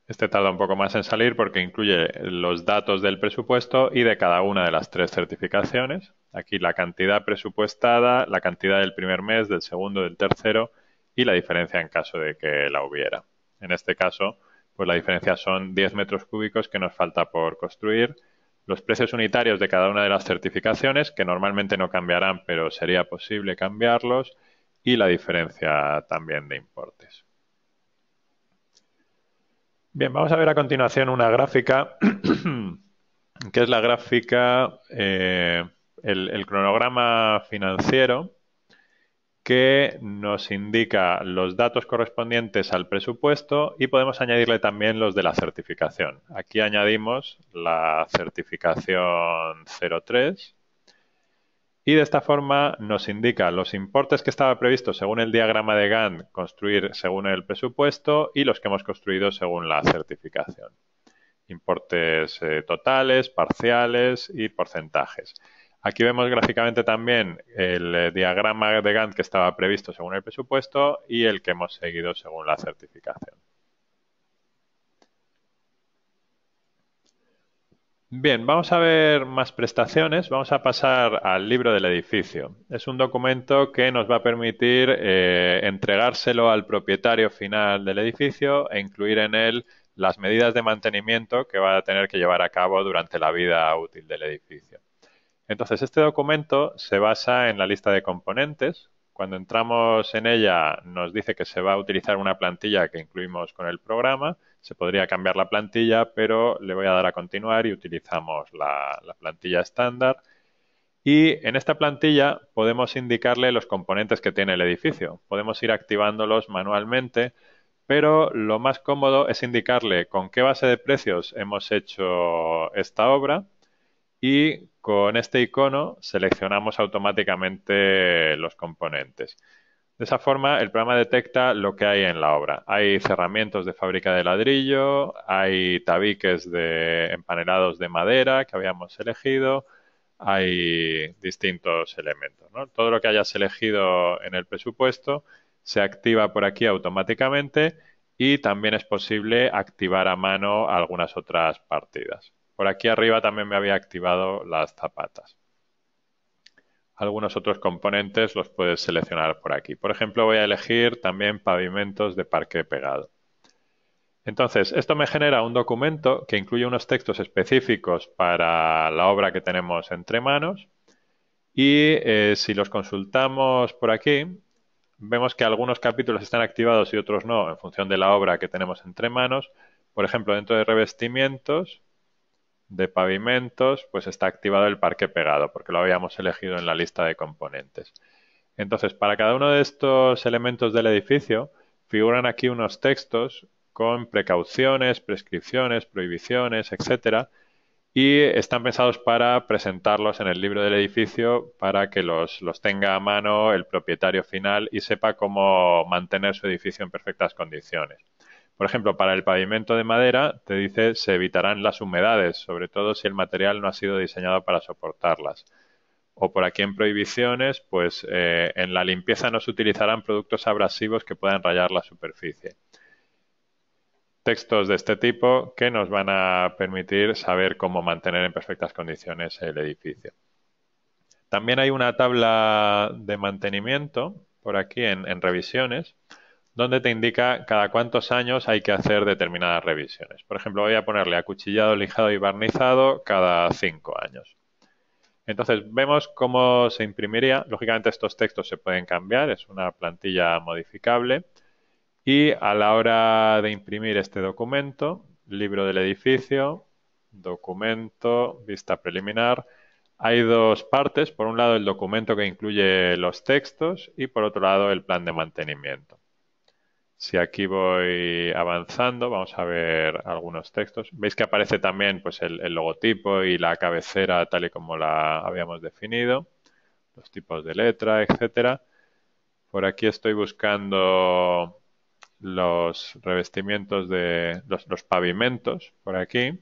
Este tarda un poco más en salir porque incluye los datos del presupuesto y de cada una de las tres certificaciones. Aquí la cantidad presupuestada, la cantidad del primer mes, del segundo, del tercero y la diferencia en caso de que la hubiera. En este caso, pues la diferencia son 10 metros cúbicos que nos falta por construir, los precios unitarios de cada una de las certificaciones, que normalmente no cambiarán, pero sería posible cambiarlos, y la diferencia también de importes. Bien, vamos a ver a continuación una gráfica, que es la gráfica, el cronograma financiero, que nos indica los datos correspondientes al presupuesto y podemos añadirle también los de la certificación. Aquí añadimos la certificación 03 y de esta forma nos indica los importes que estaba previsto según el diagrama de Gantt construir según el presupuesto y los que hemos construido según la certificación. Importes totales, parciales y porcentajes. Aquí vemos gráficamente también el diagrama de Gantt que estaba previsto según el presupuesto y el que hemos seguido según la certificación. Bien, vamos a ver más prestaciones. Vamos a pasar al libro del edificio. Es un documento que nos va a permitir entregárselo al propietario final del edificio e incluir en él las medidas de mantenimiento que va a tener que llevar a cabo durante la vida útil del edificio. Entonces, este documento se basa en la lista de componentes. Cuando entramos en ella nos dice que se va a utilizar una plantilla que incluimos con el programa. Se podría cambiar la plantilla, pero le voy a dar a continuar y utilizamos la plantilla estándar. Y en esta plantilla podemos indicarle los componentes que tiene el edificio. Podemos ir activándolos manualmente, pero lo más cómodo es indicarle con qué base de precios hemos hecho esta obra y con este icono seleccionamos automáticamente los componentes. De esa forma, el programa detecta lo que hay en la obra. Hay cerramientos de fábrica de ladrillo, hay tabiques de empanelados de madera que habíamos elegido, hay distintos elementos, ¿no? Todo lo que hayas elegido en el presupuesto se activa por aquí automáticamente y también es posible activar a mano algunas otras partidas. Por aquí arriba también me había activado las zapatas. Algunos otros componentes los puedes seleccionar por aquí. Por ejemplo, voy a elegir también pavimentos de parque pegado. Entonces, esto me genera un documento que incluye unos textos específicos para la obra que tenemos entre manos y si los consultamos por aquí, vemos que algunos capítulos están activados y otros no en función de la obra que tenemos entre manos. Por ejemplo, dentro de revestimientos de pavimentos, pues está activado el parque pegado porque lo habíamos elegido en la lista de componentes. Entonces, para cada uno de estos elementos del edificio figuran aquí unos textos con precauciones, prescripciones, prohibiciones, etcétera, y están pensados para presentarlos en el libro del edificio para que los tenga a mano el propietario final y sepa cómo mantener su edificio en perfectas condiciones. Por ejemplo, para el pavimento de madera te dice se evitarán las humedades, sobre todo si el material no ha sido diseñado para soportarlas. O por aquí en prohibiciones, pues en la limpieza no se utilizarán productos abrasivos que puedan rayar la superficie. Textos de este tipo que nos van a permitir saber cómo mantener en perfectas condiciones el edificio. También hay una tabla de mantenimiento por aquí en revisiones, donde te indica cada cuántos años hay que hacer determinadas revisiones. Por ejemplo, voy a ponerle acuchillado, lijado y barnizado cada 5 años. Entonces, vemos cómo se imprimiría. Lógicamente, estos textos se pueden cambiar, es una plantilla modificable. Y a la hora de imprimir este documento, libro del edificio, documento, vista preliminar, hay dos partes. Por un lado, el documento que incluye los textos y por otro lado, el plan de mantenimiento. Si aquí voy avanzando, vamos a ver algunos textos. Veis que aparece también pues, el logotipo y la cabecera tal y como la habíamos definido, los tipos de letra, etcétera. Por aquí estoy buscando los revestimientos de los pavimentos, por aquí.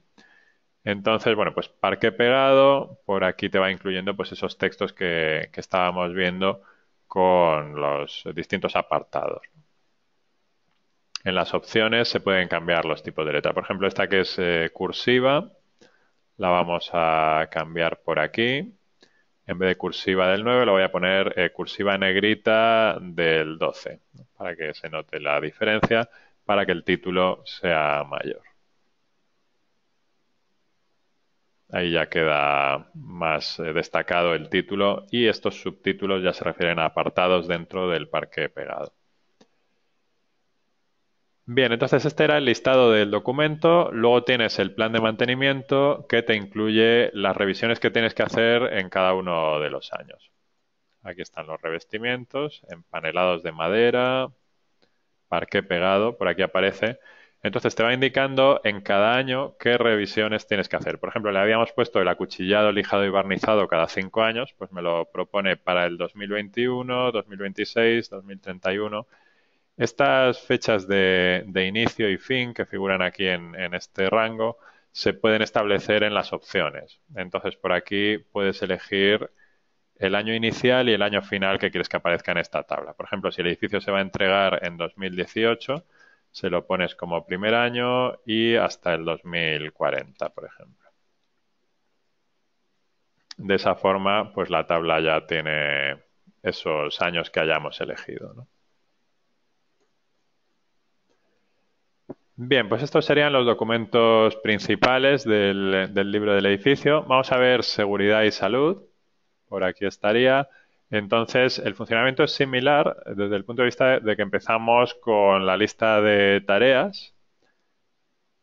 Entonces, bueno, pues parque pegado, por aquí te va incluyendo pues esos textos que estábamos viendo con los distintos apartados. En las opciones se pueden cambiar los tipos de letra. Por ejemplo, esta que es cursiva, la vamos a cambiar por aquí. En vez de cursiva del 9, lo voy a poner cursiva negrita del 12, ¿no? Para que se note la diferencia, para que el título sea mayor. Ahí ya queda más destacado el título y estos subtítulos ya se refieren a apartados dentro del parque pegado. Bien, entonces este era el listado del documento. Luego tienes el plan de mantenimiento que te incluye las revisiones que tienes que hacer en cada uno de los años. Aquí están los revestimientos, empanelados de madera, parqué pegado, por aquí aparece. Entonces te va indicando en cada año qué revisiones tienes que hacer. Por ejemplo, le habíamos puesto el acuchillado, lijado y barnizado cada 5 años, pues me lo propone para el 2021, 2026, 2031. Estas fechas de inicio y fin que figuran aquí en este rango se pueden establecer en las opciones. Entonces, por aquí puedes elegir el año inicial y el año final que quieres que aparezca en esta tabla. Por ejemplo, si el edificio se va a entregar en 2018, se lo pones como primer año y hasta el 2040, por ejemplo. De esa forma, pues la tabla ya tiene esos años que hayamos elegido, ¿no? Bien, pues estos serían los documentos principales del libro del edificio. Vamos a ver seguridad y salud. Por aquí estaría. Entonces, el funcionamiento es similar desde el punto de vista de que empezamos con la lista de tareas.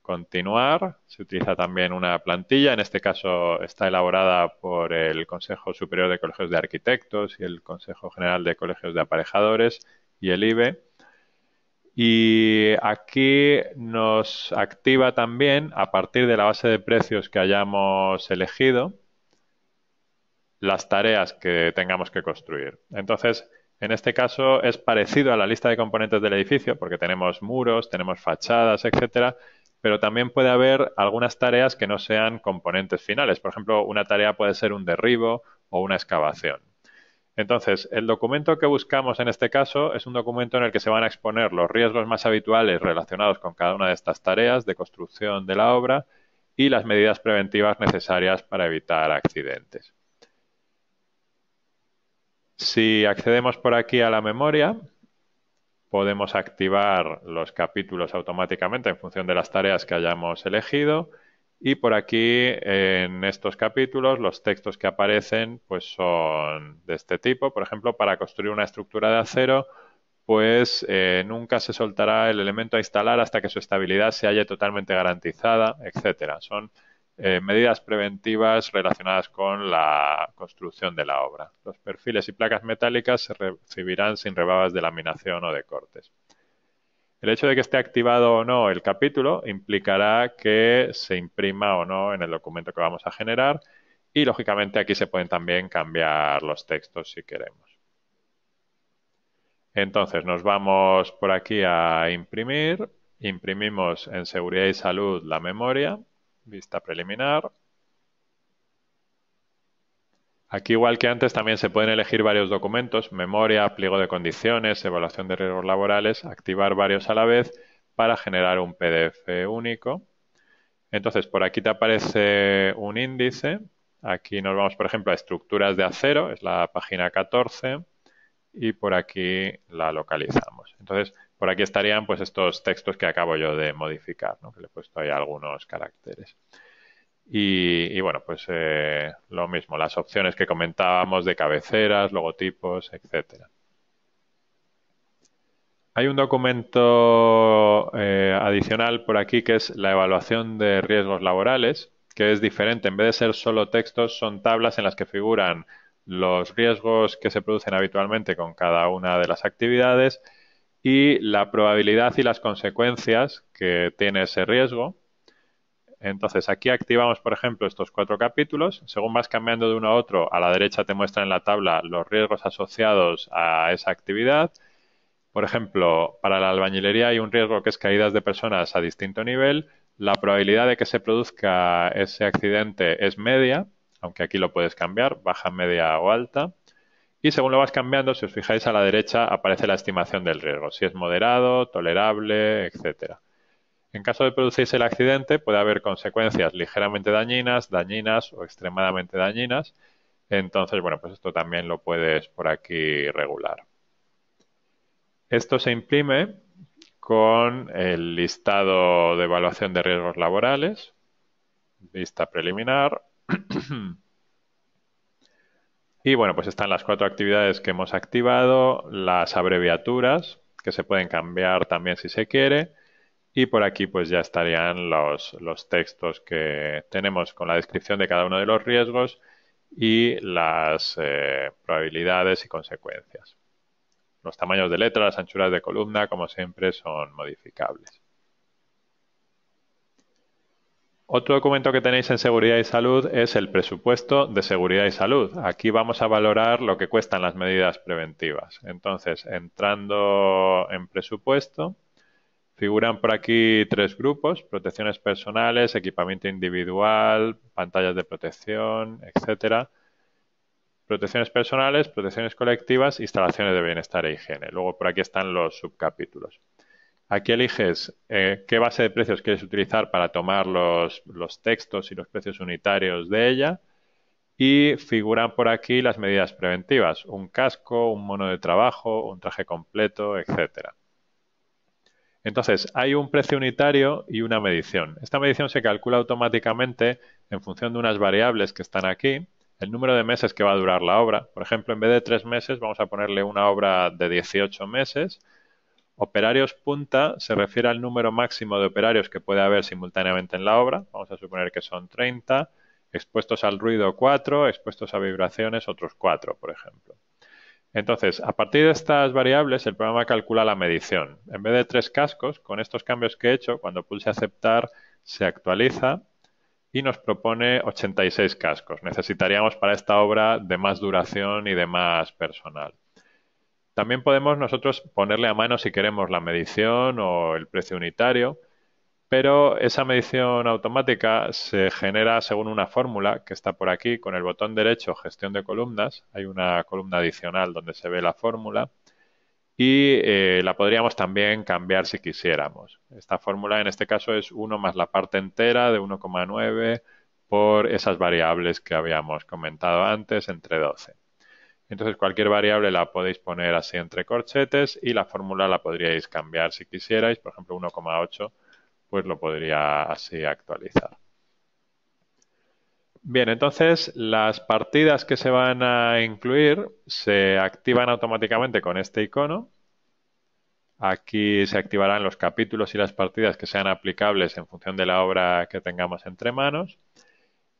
Continuar. Se utiliza también una plantilla. En este caso está elaborada por el Consejo Superior de Colegios de Arquitectos y el Consejo General de Colegios de Aparejadores y el IBE. Y aquí nos activa también, a partir de la base de precios que hayamos elegido, las tareas que tengamos que construir. Entonces, en este caso es parecido a la lista de componentes del edificio, porque tenemos muros, tenemos fachadas, etcétera, pero también puede haber algunas tareas que no sean componentes finales. Por ejemplo, una tarea puede ser un derribo o una excavación. Entonces, el documento que buscamos en este caso es un documento en el que se van a exponer los riesgos más habituales relacionados con cada una de estas tareas de construcción de la obra y las medidas preventivas necesarias para evitar accidentes. Si accedemos por aquí a la memoria, podemos activar los capítulos automáticamente en función de las tareas que hayamos elegido. Y por aquí, en estos capítulos, los textos que aparecen pues son de este tipo. Por ejemplo, para construir una estructura de acero, pues nunca se soltará el elemento a instalar hasta que su estabilidad se halle totalmente garantizada, etcétera. Son medidas preventivas relacionadas con la construcción de la obra. Los perfiles y placas metálicas se recibirán sin rebajas de laminación o de cortes. El hecho de que esté activado o no el capítulo implicará que se imprima o no en el documento que vamos a generar y, lógicamente, aquí se pueden también cambiar los textos si queremos. Entonces, nos vamos por aquí a imprimir. Imprimimos en seguridad y salud la memoria, vista preliminar. Aquí, igual que antes, también se pueden elegir varios documentos, memoria, pliego de condiciones, evaluación de riesgos laborales, activar varios a la vez para generar un PDF único. Entonces, por aquí te aparece un índice. Aquí nos vamos, por ejemplo, a estructuras de acero, es la página 14, y por aquí la localizamos. Entonces, por aquí estarían pues estos textos que acabo yo de modificar, ¿no? Que le he puesto ahí algunos caracteres. Y bueno, pues lo mismo, las opciones que comentábamos de cabeceras, logotipos, etcétera. Hay un documento adicional por aquí que es la evaluación de riesgos laborales, que es diferente. En vez de ser solo textos, son tablas en las que figuran los riesgos que se producen habitualmente con cada una de las actividades y la probabilidad y las consecuencias que tiene ese riesgo. Entonces, aquí activamos, por ejemplo, estos 4 capítulos. Según vas cambiando de uno a otro, a la derecha te muestra en la tabla los riesgos asociados a esa actividad. Por ejemplo, para la albañilería hay un riesgo que es caídas de personas a distinto nivel. La probabilidad de que se produzca ese accidente es media, aunque aquí lo puedes cambiar, baja, media o alta. Y según lo vas cambiando, si os fijáis a la derecha aparece la estimación del riesgo, si es moderado, tolerable, etcétera. En caso de producirse el accidente, puede haber consecuencias ligeramente dañinas, dañinas o extremadamente dañinas. Entonces, bueno, pues esto también lo puedes por aquí regular. Esto se imprime con el listado de evaluación de riesgos laborales, vista preliminar. Y bueno, pues están las 4 actividades que hemos activado, las abreviaturas, que se pueden cambiar también si se quiere. Y por aquí pues ya estarían los textos que tenemos con la descripción de cada uno de los riesgos y las probabilidades y consecuencias. Los tamaños de letra, las anchuras de columna, como siempre, son modificables. Otro documento que tenéis en Seguridad y Salud es el presupuesto de Seguridad y Salud. Aquí vamos a valorar lo que cuestan las medidas preventivas. Entonces, entrando en presupuesto, figuran por aquí 3 grupos: protecciones personales, equipamiento individual, pantallas de protección, etcétera. Protecciones personales, protecciones colectivas, instalaciones de bienestar e higiene. Luego por aquí están los subcapítulos. Aquí eliges qué base de precios quieres utilizar para tomar los textos y los precios unitarios de ella, y figuran por aquí las medidas preventivas: un casco, un mono de trabajo, un traje completo, etcétera. Entonces, hay un precio unitario y una medición. Esta medición se calcula automáticamente en función de unas variables que están aquí: el número de meses que va a durar la obra. Por ejemplo, en vez de 3 meses, vamos a ponerle una obra de 18 meses. Operarios punta se refiere al número máximo de operarios que puede haber simultáneamente en la obra. Vamos a suponer que son 30. Expuestos al ruido 4, expuestos a vibraciones otros 4, por ejemplo. Entonces, a partir de estas variables, el programa calcula la medición. En vez de 3 cascos, con estos cambios que he hecho, cuando pulse aceptar, se actualiza y nos propone 86 cascos. Necesitaríamos para esta obra de más duración y de más personal. También podemos nosotros ponerle a mano si queremos la medición o el precio unitario, pero esa medición automática se genera según una fórmula que está por aquí con el botón derecho, gestión de columnas. Hay una columna adicional donde se ve la fórmula y la podríamos también cambiar si quisiéramos. Esta fórmula en este caso es 1 más la parte entera de 1,9 por esas variables que habíamos comentado antes, entre 12. Entonces cualquier variable la podéis poner así entre corchetes y la fórmula la podríais cambiar si quisierais. Por ejemplo, 1,8, pues lo podría así actualizar. Bien, entonces las partidas que se van a incluir se activan automáticamente con este icono. Aquí se activarán los capítulos y las partidas que sean aplicables en función de la obra que tengamos entre manos.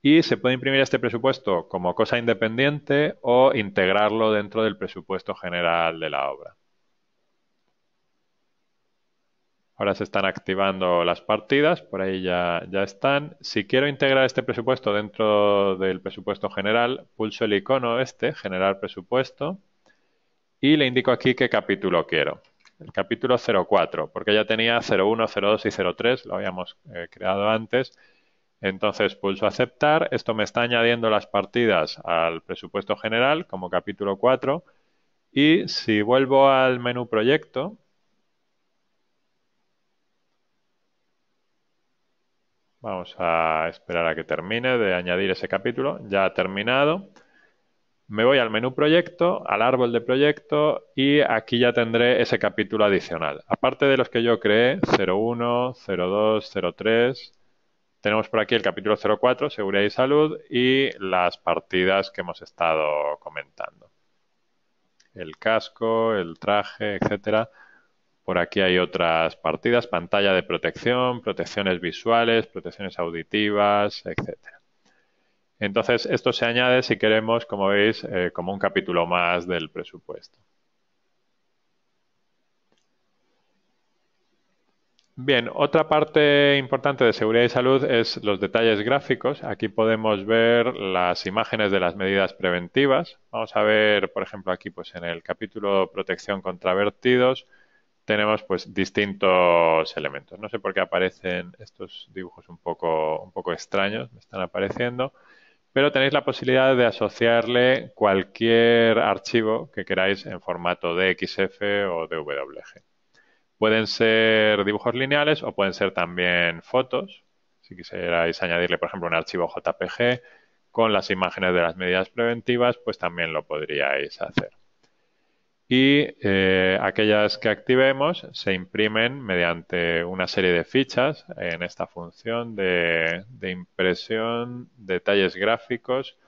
Y se puede imprimir este presupuesto como cosa independiente o integrarlo dentro del presupuesto general de la obra. Ahora se están activando las partidas, por ahí ya están. Si quiero integrar este presupuesto dentro del presupuesto general, pulso el icono este, generar presupuesto, y le indico aquí qué capítulo quiero. El capítulo 04, porque ya tenía 01, 02 y 03, lo habíamos creado antes. Entonces pulso aceptar. Esto me está añadiendo las partidas al presupuesto general como capítulo 4. Y si vuelvo al menú proyecto, vamos a esperar a que termine de añadir ese capítulo. Ya ha terminado. Me voy al menú proyecto, al árbol de proyecto, y aquí ya tendré ese capítulo adicional. Aparte de los que yo creé, 01, 02, 03, tenemos por aquí el capítulo 04, Seguridad y Salud, y las partidas que hemos estado comentando. El casco, el traje, etcétera. Por aquí hay otras partidas: pantalla de protección, protecciones visuales, protecciones auditivas, etcétera. Entonces, esto se añade si queremos, como veis, como un capítulo más del presupuesto. Bien, otra parte importante de seguridad y salud es los detalles gráficos. Aquí podemos ver las imágenes de las medidas preventivas. Vamos a ver, por ejemplo, aquí pues en el capítulo protección contra vertidos tenemos pues distintos elementos. No sé por qué aparecen estos dibujos un poco extraños, me están apareciendo, pero tenéis la posibilidad de asociarle cualquier archivo que queráis en formato DXF o DWG. Pueden ser dibujos lineales o pueden ser también fotos. Si quisierais añadirle, por ejemplo, un archivo JPG con las imágenes de las medidas preventivas, pues también lo podríais hacer. Y aquellas que activemos se imprimen mediante una serie de fichas en esta función de impresión, detalles gráficos,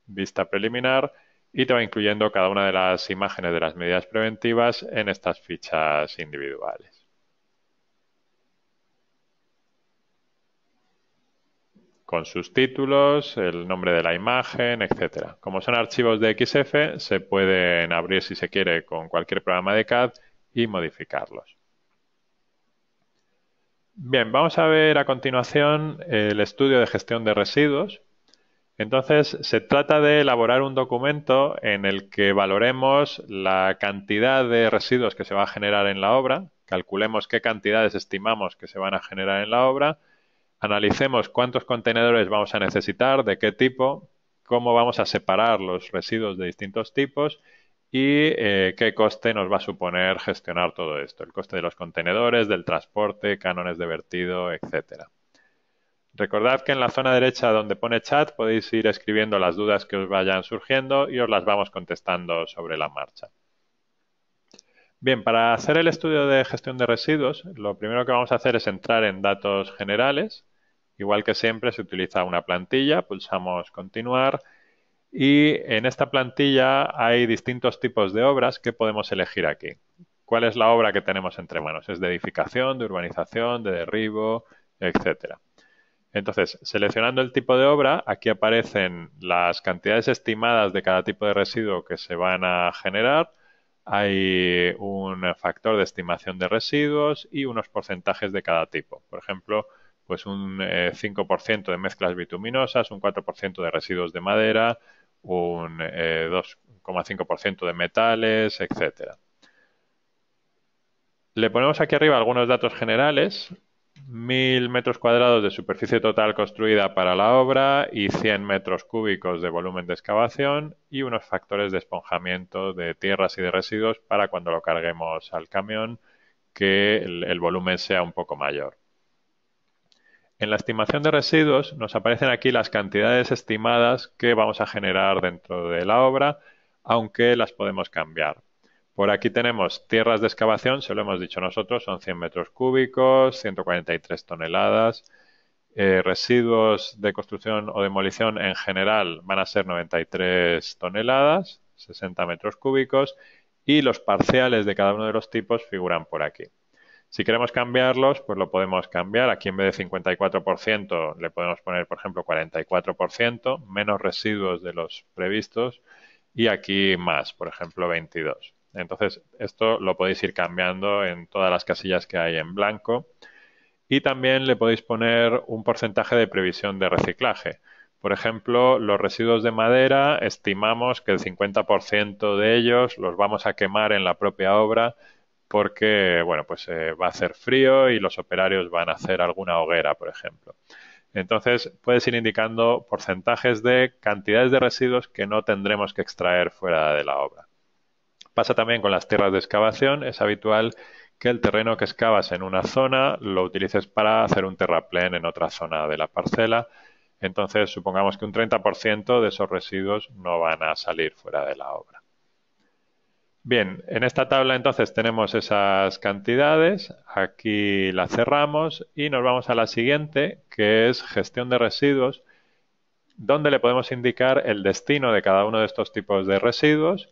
vista preliminar, y te va incluyendo cada una de las imágenes de las medidas preventivas en estas fichas individuales, con sus títulos, el nombre de la imagen, etcétera. Como son archivos de XF, se pueden abrir si se quiere con cualquier programa de CAD y modificarlos. Bien, vamos a ver a continuación el estudio de gestión de residuos. Entonces, se trata de elaborar un documento en el que valoremos la cantidad de residuos que se va a generar en la obra, calculemos qué cantidades estimamos que se van a generar en la obra, analicemos cuántos contenedores vamos a necesitar, de qué tipo, cómo vamos a separar los residuos de distintos tipos y qué coste nos va a suponer gestionar todo esto, el coste de los contenedores, del transporte, cánones de vertido, etcétera. Recordad que en la zona derecha donde pone chat podéis ir escribiendo las dudas que os vayan surgiendo y os las vamos contestando sobre la marcha. Bien, para hacer el estudio de gestión de residuos, lo primero que vamos a hacer es entrar en datos generales. Igual que siempre se utiliza una plantilla, pulsamos continuar y en esta plantilla hay distintos tipos de obras que podemos elegir aquí. ¿Cuál es la obra que tenemos entre manos? ¿Es de edificación, de urbanización, de derribo, etcétera? Entonces, seleccionando el tipo de obra, aquí aparecen las cantidades estimadas de cada tipo de residuo que se van a generar. Hay un factor de estimación de residuos y unos porcentajes de cada tipo. Por ejemplo, pues un 5% de mezclas bituminosas, un 4% de residuos de madera, un 2,5% de metales, etcétera. Le ponemos aquí arriba algunos datos generales, 1.000 metros cuadrados de superficie total construida para la obra y 100 metros cúbicos de volumen de excavación y unos factores de esponjamiento de tierras y de residuos para cuando lo carguemos al camión, que el volumen sea un poco mayor. En la estimación de residuos nos aparecen aquí las cantidades estimadas que vamos a generar dentro de la obra, aunque las podemos cambiar. Por aquí tenemos tierras de excavación, se lo hemos dicho nosotros, son 100 metros cúbicos, 143 toneladas. Residuos de construcción o demolición en general van a ser 93 toneladas, 60 metros cúbicos, y los parciales de cada uno de los tipos figuran por aquí. Si queremos cambiarlos, pues lo podemos cambiar. Aquí en vez de 54% le podemos poner, por ejemplo, 44%, menos residuos de los previstos, y aquí más, por ejemplo, 22. Entonces, esto lo podéis ir cambiando en todas las casillas que hay en blanco. Y también le podéis poner un porcentaje de previsión de reciclaje. Por ejemplo, los residuos de madera, estimamos que el 50% de ellos los vamos a quemar en la propia obra porque, bueno, pues va a hacer frío y los operarios van a hacer alguna hoguera, por ejemplo. Entonces, puedes ir indicando porcentajes de cantidades de residuos que no tendremos que extraer fuera de la obra. Pasa también con las tierras de excavación. Es habitual que el terreno que excavas en una zona lo utilices para hacer un terraplén en otra zona de la parcela. Entonces, supongamos que un 30% de esos residuos no van a salir fuera de la obra. Bien, en esta tabla entonces tenemos esas cantidades. Aquí la cerramos y nos vamos a la siguiente, que es gestión de residuos, donde le podemos indicar el destino de cada uno de estos tipos de residuos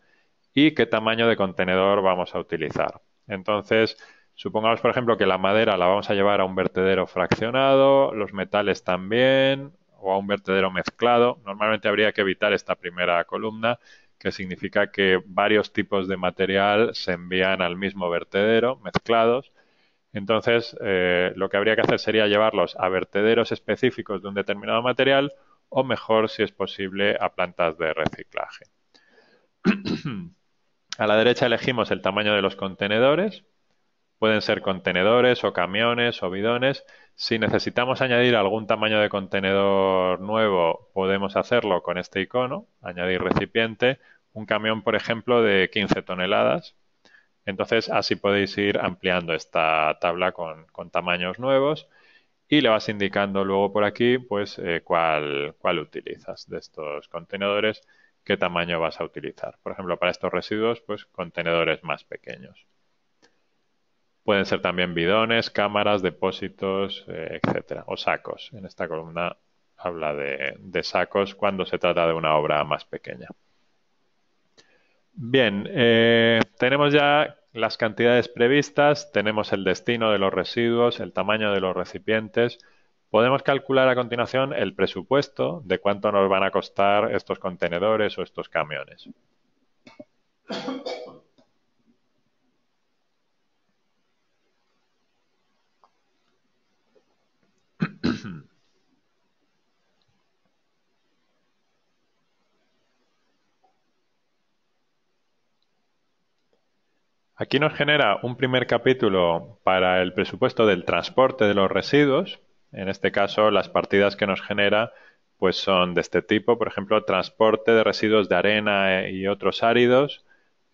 y qué tamaño de contenedor vamos a utilizar. Entonces, supongamos, por ejemplo, que la madera la vamos a llevar a un vertedero fraccionado, los metales también, o a un vertedero mezclado. Normalmente habría que evitar esta primera columna, que significa que varios tipos de material se envían al mismo vertedero, mezclados. Entonces, lo que habría que hacer sería llevarlos a vertederos específicos de un determinado material o mejor, si es posible, a plantas de reciclaje. A la derecha elegimos el tamaño de los contenedores. Pueden ser contenedores o camiones o bidones. Si necesitamos añadir algún tamaño de contenedor nuevo, podemos hacerlo con este icono, añadir recipiente. Un camión, por ejemplo, de 15 toneladas. Entonces, así podéis ir ampliando esta tabla con tamaños nuevos y le vas indicando luego por aquí, pues, cuál utilizas de estos contenedores, qué tamaño vas a utilizar. Por ejemplo, para estos residuos, pues, contenedores más pequeños. Pueden ser también bidones, cámaras, depósitos, etcétera, o sacos. En esta columna habla de sacos cuando se trata de una obra más pequeña. Bien, tenemos ya las cantidades previstas, tenemos el destino de los residuos, el tamaño de los recipientes. Podemos calcular a continuación el presupuesto de cuánto nos van a costar estos contenedores o estos camiones. Aquí nos genera un primer capítulo para el presupuesto del transporte de los residuos. En este caso, las partidas que nos genera pues son de este tipo. Por ejemplo, transporte de residuos de arena y otros áridos.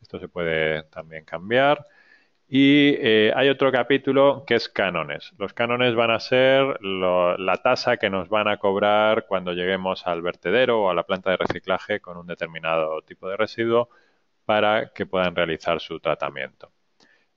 Esto se puede también cambiar. Y hay otro capítulo que es cánones. Los cánones van a ser la tasa que nos van a cobrar cuando lleguemos al vertedero o a la planta de reciclaje con un determinado tipo de residuo para que puedan realizar su tratamiento.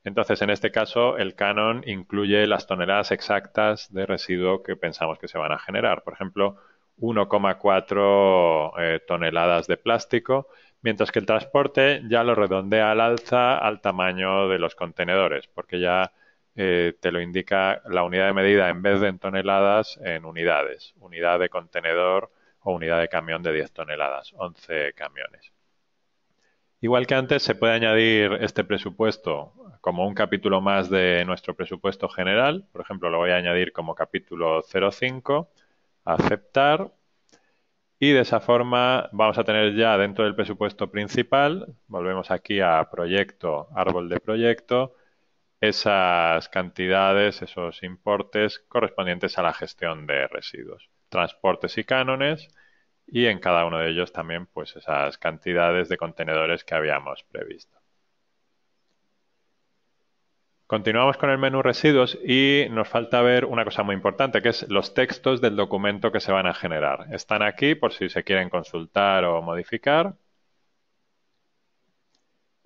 Entonces, en este caso, el canon incluye las toneladas exactas de residuo que pensamos que se van a generar. Por ejemplo, 1,4 toneladas de plástico, mientras que el transporte ya lo redondea al alza al tamaño de los contenedores, porque ya te lo indica la unidad de medida en vez de en toneladas, en unidades. Unidad de contenedor o unidad de camión de 10 toneladas, 11 camiones. Igual que antes, se puede añadir este presupuesto como un capítulo más de nuestro presupuesto general. Por ejemplo, lo voy a añadir como capítulo 05, aceptar. Y de esa forma vamos a tener ya dentro del presupuesto principal, volvemos aquí a proyecto, árbol de proyecto, esas cantidades, esos importes correspondientes a la gestión de residuos, transportes y cánones, y en cada uno de ellos también pues esas cantidades de contenedores que habíamos previsto. Continuamos con el menú residuos y nos falta ver una cosa muy importante, que es los textos del documento que se van a generar. Están aquí por si se quieren consultar o modificar.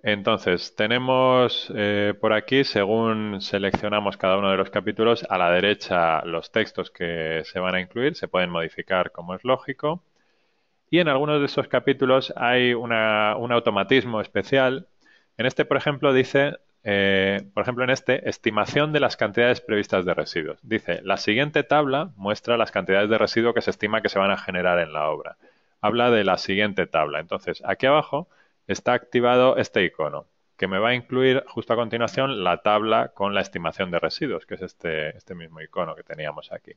Entonces, tenemos por aquí, según seleccionamos cada uno de los capítulos, a la derecha los textos que se van a incluir, se pueden modificar como es lógico. Y en algunos de esos capítulos hay un automatismo especial. En este, por ejemplo, dice, por ejemplo, en este, estimación de las cantidades previstas de residuos. Dice, la siguiente tabla muestra las cantidades de residuo que se estima que se van a generar en la obra. Habla de la siguiente tabla. Entonces, aquí abajo está activado este icono, que me va a incluir justo a continuación la tabla con la estimación de residuos, que es este mismo icono que teníamos aquí.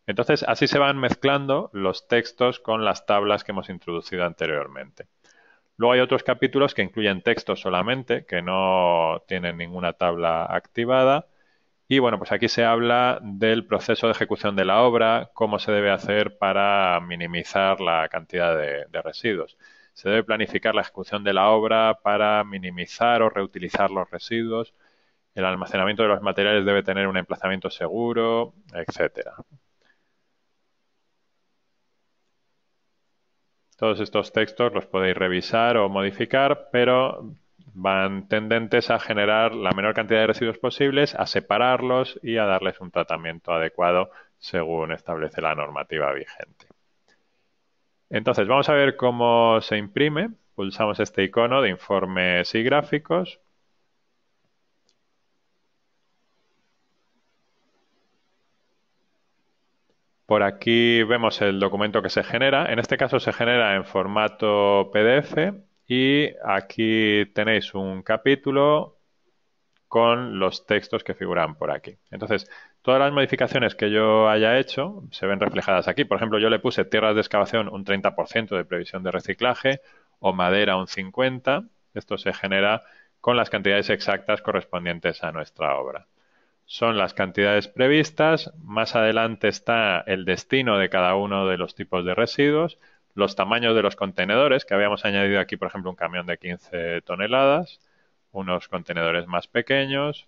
Entonces, así se van mezclando los textos con las tablas que hemos introducido anteriormente. Luego hay otros capítulos que incluyen textos solamente, que no tienen ninguna tabla activada. Y bueno, pues aquí se habla del proceso de ejecución de la obra, cómo se debe hacer para minimizar la cantidad de residuos. Se debe planificar la ejecución de la obra para minimizar o reutilizar los residuos. El almacenamiento de los materiales debe tener un emplazamiento seguro, etcétera. Todos estos textos los podéis revisar o modificar, pero van tendentes a generar la menor cantidad de residuos posibles, a separarlos y a darles un tratamiento adecuado según establece la normativa vigente. Entonces, vamos a ver cómo se imprime. Pulsamos este icono de informes y gráficos. Por aquí vemos el documento que se genera. En este caso se genera en formato PDF y aquí tenéis un capítulo con los textos que figuran por aquí. Entonces, todas las modificaciones que yo haya hecho se ven reflejadas aquí. Por ejemplo, yo le puse tierras de excavación un 30% de previsión de reciclaje o madera un 50%. Esto se genera con las cantidades exactas correspondientes a nuestra obra. Son las cantidades previstas, más adelante está el destino de cada uno de los tipos de residuos, los tamaños de los contenedores, que habíamos añadido aquí, por ejemplo, un camión de 15 toneladas, unos contenedores más pequeños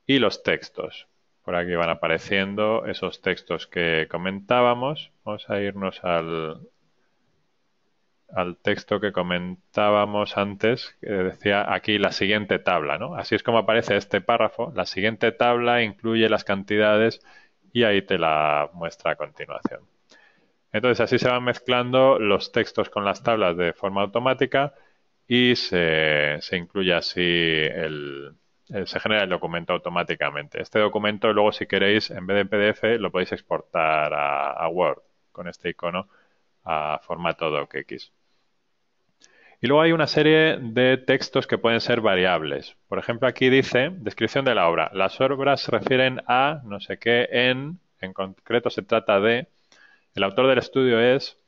y los textos. Por aquí van apareciendo esos textos que comentábamos. Vamos a irnos al texto que comentábamos antes, que decía aquí la siguiente tabla, ¿no? Así es como aparece este párrafo. La siguiente tabla incluye las cantidades y ahí te la muestra a continuación. Entonces así se van mezclando los textos con las tablas de forma automática y se incluye así se genera el documento automáticamente. Este documento luego si queréis en vez de PDF lo podéis exportar a Word con este icono a formato docx. Y luego hay una serie de textos que pueden ser variables. Por ejemplo, aquí dice, descripción de la obra. Las obras se refieren a no sé qué en concreto se trata de, el autor del estudio es.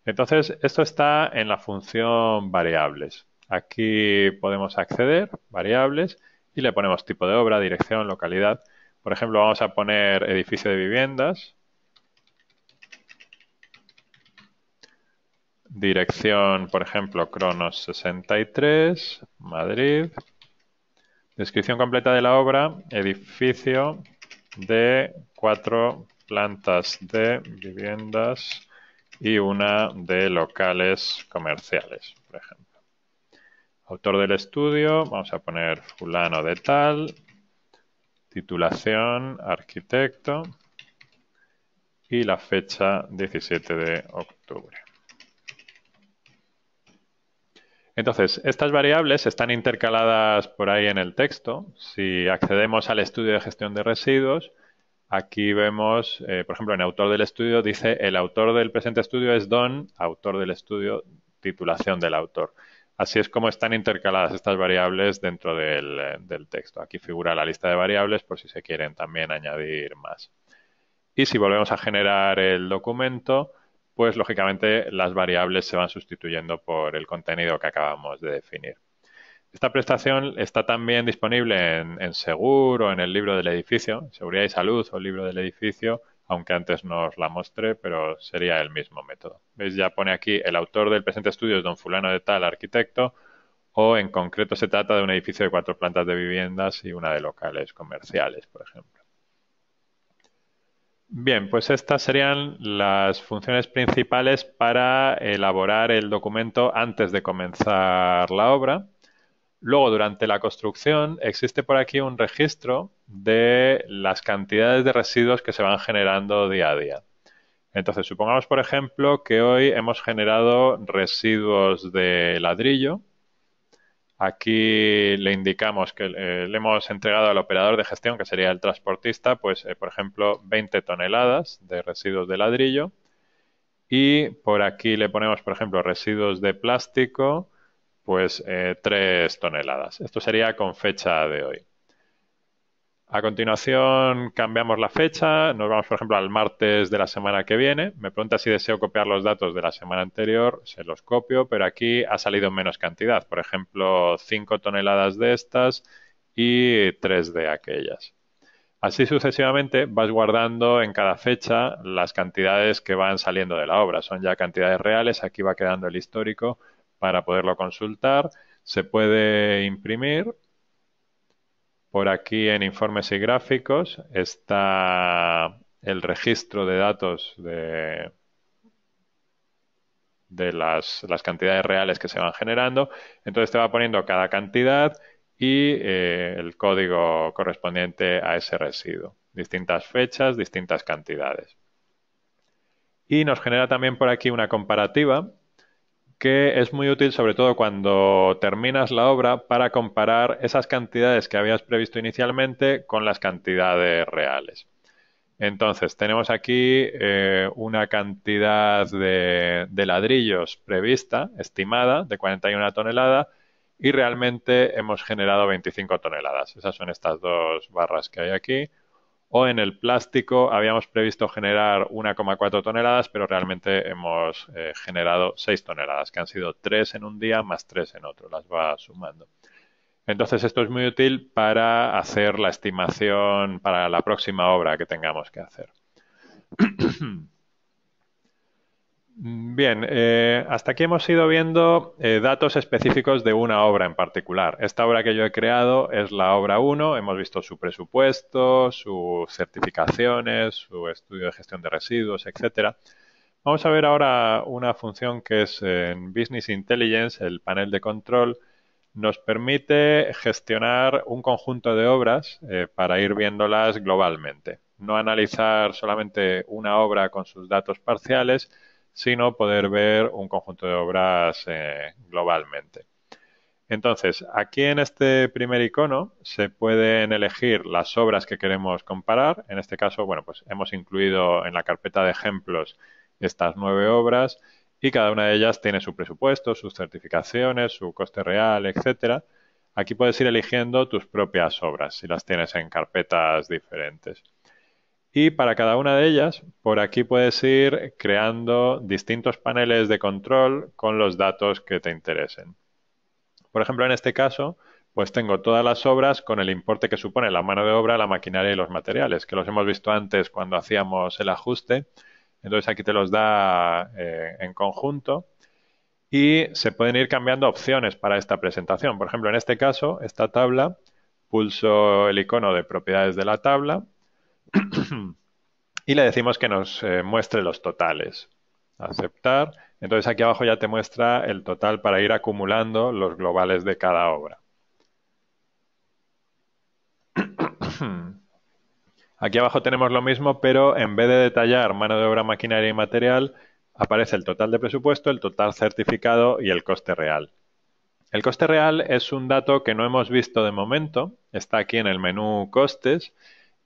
Entonces, esto está en la función variables. Aquí podemos acceder, variables, y le ponemos tipo de obra, dirección, localidad. Por ejemplo, vamos a poner edificio de viviendas. Dirección, por ejemplo, Cronos 63, Madrid. Descripción completa de la obra, edificio de 4 plantas de viviendas y una de locales comerciales, por ejemplo. Autor del estudio, vamos a poner fulano de tal, titulación, arquitecto y la fecha 17 de octubre. Entonces, estas variables están intercaladas por ahí en el texto. Si accedemos al estudio de gestión de residuos, aquí vemos, por ejemplo, en autor del estudio dice el autor del presente estudio es Don, autor del estudio, titulación del autor. Así es como están intercaladas estas variables dentro del texto. Aquí figura la lista de variables por si se quieren también añadir más. Y si volvemos a generar el documento, pues lógicamente las variables se van sustituyendo por el contenido que acabamos de definir. Esta prestación está también disponible en Segur o en el libro del edificio, Seguridad y Salud o el libro del edificio, aunque antes no os la mostré, pero sería el mismo método. ¿Veis? Ya pone aquí el autor del presente estudio es don fulano de tal, arquitecto, o en concreto se trata de un edificio de 4 plantas de viviendas y una de locales comerciales, por ejemplo. Bien, pues estas serían las funciones principales para elaborar el documento antes de comenzar la obra. Luego, durante la construcción, existe por aquí un registro de las cantidades de residuos que se van generando día a día. Entonces, supongamos, por ejemplo, que hoy hemos generado residuos de ladrillo. Aquí le indicamos que le hemos entregado al operador de gestión, que sería el transportista, pues, por ejemplo, 20 toneladas de residuos de ladrillo. Y por aquí le ponemos, por ejemplo, residuos de plástico, pues 3 toneladas. Esto sería con fecha de hoy. A continuación cambiamos la fecha, nos vamos por ejemplo al martes de la semana que viene. Me pregunta si deseo copiar los datos de la semana anterior, se los copio, pero aquí ha salido menos cantidad. Por ejemplo, 5 toneladas de estas y 3 de aquellas. Así sucesivamente vas guardando en cada fecha las cantidades que van saliendo de la obra. Son ya cantidades reales, aquí va quedando el histórico para poderlo consultar. Se puede imprimir. Por aquí en informes y gráficos está el registro de datos de las cantidades reales que se van generando. Entonces te va poniendo cada cantidad y el código correspondiente a ese residuo. Distintas fechas, distintas cantidades. Y nos genera también por aquí una comparativa que es muy útil sobre todo cuando terminas la obra para comparar esas cantidades que habías previsto inicialmente con las cantidades reales. Entonces, tenemos aquí una cantidad de ladrillos prevista, estimada, de 41 toneladas, y realmente hemos generado 25 toneladas. Esas son estas dos barras que hay aquí. O en el plástico habíamos previsto generar 1,4 toneladas, pero realmente hemos generado 6 toneladas, que han sido 3 en un día más 3 en otro, las va sumando. Entonces esto es muy útil para hacer la estimación para la próxima obra que tengamos que hacer. Bien, hasta aquí hemos ido viendo datos específicos de una obra en particular. Esta obra que yo he creado es la obra 1. Hemos visto su presupuesto, sus certificaciones, su estudio de gestión de residuos, etcétera. Vamos a ver ahora una función que es en Business Intelligence, el panel de control. Nos permite gestionar un conjunto de obras para ir viéndolas globalmente. No analizar solamente una obra con sus datos parciales, sino poder ver un conjunto de obras globalmente. Entonces, aquí en este primer icono se pueden elegir las obras que queremos comparar. En este caso, bueno, pues hemos incluido en la carpeta de ejemplos estas 9 obras y cada una de ellas tiene su presupuesto, sus certificaciones, su coste real, etcétera. Aquí puedes ir eligiendo tus propias obras si las tienes en carpetas diferentes. Y para cada una de ellas, por aquí puedes ir creando distintos paneles de control con los datos que te interesen. Por ejemplo, en este caso, pues tengo todas las obras con el importe que supone la mano de obra, la maquinaria y los materiales, que los hemos visto antes cuando hacíamos el ajuste. Entonces aquí te los da en conjunto y se pueden ir cambiando opciones para esta presentación. Por ejemplo, en este caso, esta tabla, pulso el icono de propiedades de la tabla y le decimos que nos muestre los totales. Aceptar. Entonces aquí abajo ya te muestra el total para ir acumulando los globales de cada obra. Aquí abajo tenemos lo mismo, pero en vez de detallar mano de obra, maquinaria y material, aparece el total de presupuesto, el total certificado y el coste real. El coste real es un dato que no hemos visto de momento, está aquí en el menú costes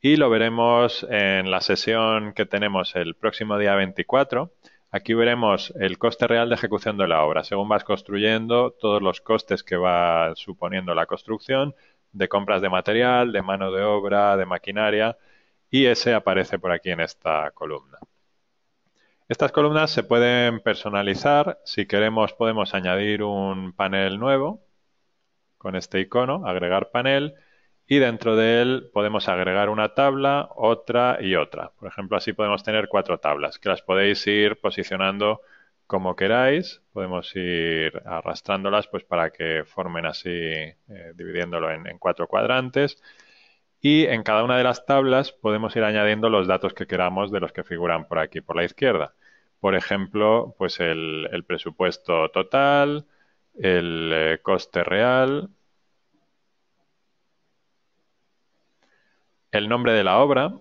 y lo veremos en la sesión que tenemos el próximo día 24. Aquí veremos el coste real de ejecución de la obra, según vas construyendo, todos los costes que va suponiendo la construcción, de compras de material, de mano de obra, de maquinaria, y ese aparece por aquí en esta columna. Estas columnas se pueden personalizar. Si queremos, podemos añadir un panel nuevo con este icono, agregar panel, y dentro de él podemos agregar una tabla, otra y otra. Por ejemplo, así podemos tener 4 tablas, que las podéis ir posicionando como queráis. Podemos ir arrastrándolas pues para que formen así, dividiéndolo en 4 cuadrantes. Y en cada una de las tablas podemos ir añadiendo los datos que queramos de los que figuran por aquí, por la izquierda. Por ejemplo, pues el presupuesto total, el coste real, el nombre de la obra,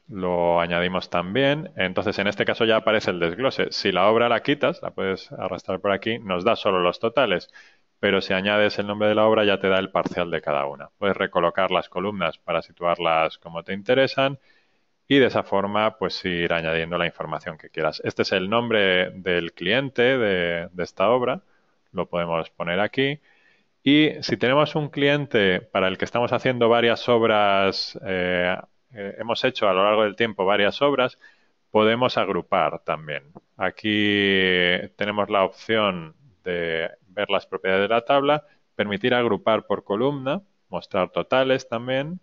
lo añadimos también. Entonces, en este caso ya aparece el desglose. Si la obra la quitas, la puedes arrastrar por aquí, nos da solo los totales. Pero si añades el nombre de la obra, ya te da el parcial de cada una. Puedes recolocar las columnas para situarlas como te interesan y de esa forma, pues ir añadiendo la información que quieras. Este es el nombre del cliente de esta obra. Lo podemos poner aquí. Y si tenemos un cliente para el que estamos haciendo varias obras, hemos hecho a lo largo del tiempo varias obras, podemos agrupar también. Aquí tenemos la opción de ver las propiedades de la tabla, permitir agrupar por columna, mostrar totales también.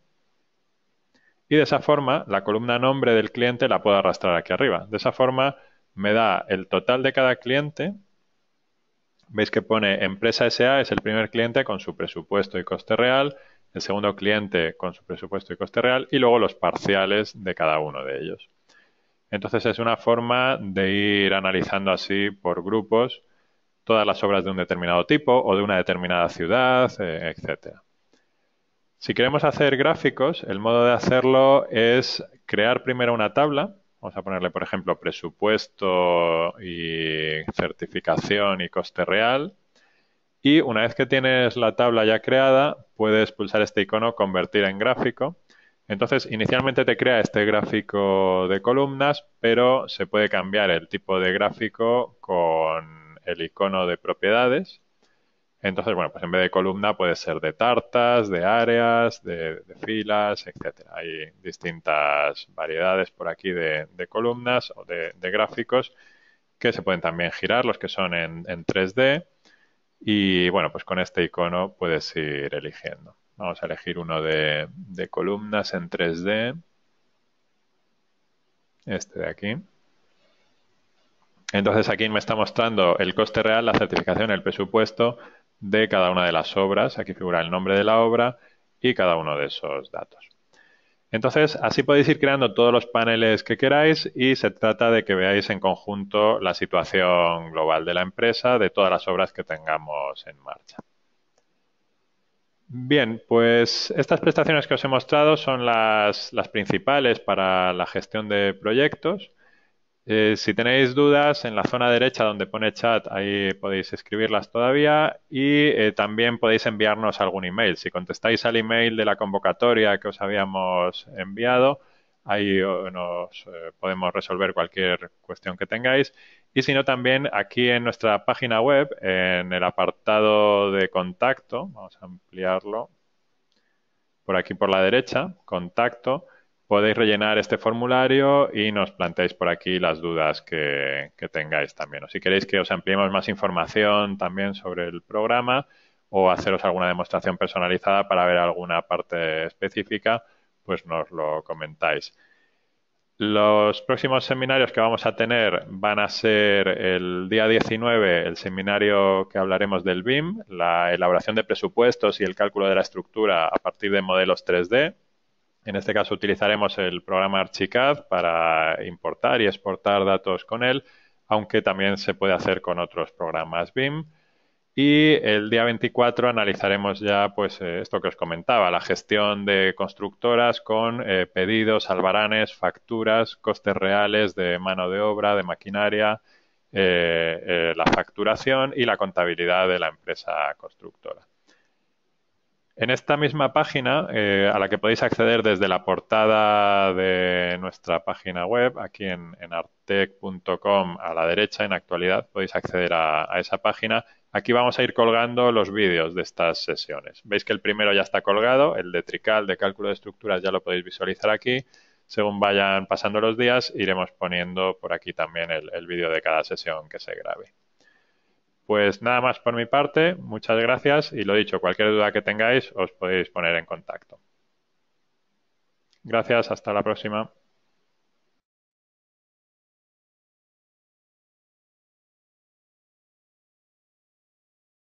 Y de esa forma, la columna nombre del cliente la puedo arrastrar aquí arriba. De esa forma, me da el total de cada cliente. Veis que pone Empresa S.A. es el primer cliente con su presupuesto y coste real, el segundo cliente con su presupuesto y coste real y luego los parciales de cada uno de ellos. Entonces es una forma de ir analizando así por grupos todas las obras de un determinado tipo o de una determinada ciudad, etcétera. Si queremos hacer gráficos, el modo de hacerlo es crear primero una tabla. Vamos a ponerle, por ejemplo, presupuesto y certificación y coste real. Y una vez que tienes la tabla ya creada, puedes pulsar este icono convertir en gráfico. Entonces, inicialmente te crea este gráfico de columnas, pero se puede cambiar el tipo de gráfico con el icono de propiedades. Entonces, bueno, pues en vez de columna puede ser de tartas, de áreas, de filas, etcétera. Hay distintas variedades por aquí de columnas o de gráficos que se pueden también girar, los que son en 3D. Y bueno, pues con este icono puedes ir eligiendo. Vamos a elegir uno de columnas en 3D, este de aquí. Entonces aquí me está mostrando el coste real, la certificación, el presupuesto de cada una de las obras. Aquí figura el nombre de la obra y cada uno de esos datos. Entonces, así podéis ir creando todos los paneles que queráis y se trata de que veáis en conjunto la situación global de la empresa, de todas las obras que tengamos en marcha. Bien, pues estas prestaciones que os he mostrado son las principales para la gestión de proyectos. Si tenéis dudas, en la zona derecha donde pone chat, ahí podéis escribirlas todavía y también podéis enviarnos algún email. Si contestáis al email de la convocatoria que os habíamos enviado, ahí nos podemos resolver cualquier cuestión que tengáis. Y si no, también aquí en nuestra página web, en el apartado de contacto, vamos a ampliarlo, por aquí por la derecha, contacto, podéis rellenar este formulario y nos planteáis por aquí las dudas que tengáis también. O si queréis que os ampliemos más información también sobre el programa o haceros alguna demostración personalizada para ver alguna parte específica, pues nos lo comentáis. Los próximos seminarios que vamos a tener van a ser el día 19, el seminario que hablaremos del BIM, la elaboración de presupuestos y el cálculo de la estructura a partir de modelos 3D. En este caso utilizaremos el programa Archicad para importar y exportar datos con él, aunque también se puede hacer con otros programas BIM. Y el día 24 analizaremos ya pues esto que os comentaba, la gestión de constructoras con pedidos, albaranes, facturas, costes reales de mano de obra, de maquinaria, la facturación y la contabilidad de la empresa constructora. En esta misma página, a la que podéis acceder desde la portada de nuestra página web, aquí en artec.com a la derecha, en actualidad, podéis acceder a esa página. Aquí vamos a ir colgando los vídeos de estas sesiones. Veis que el primero ya está colgado, el de Trical, de cálculo de estructuras, ya lo podéis visualizar aquí. Según vayan pasando los días, iremos poniendo por aquí también el vídeo de cada sesión que se grabe. Pues nada más por mi parte, muchas gracias y lo dicho, cualquier duda que tengáis os podéis poner en contacto. Gracias, hasta la próxima.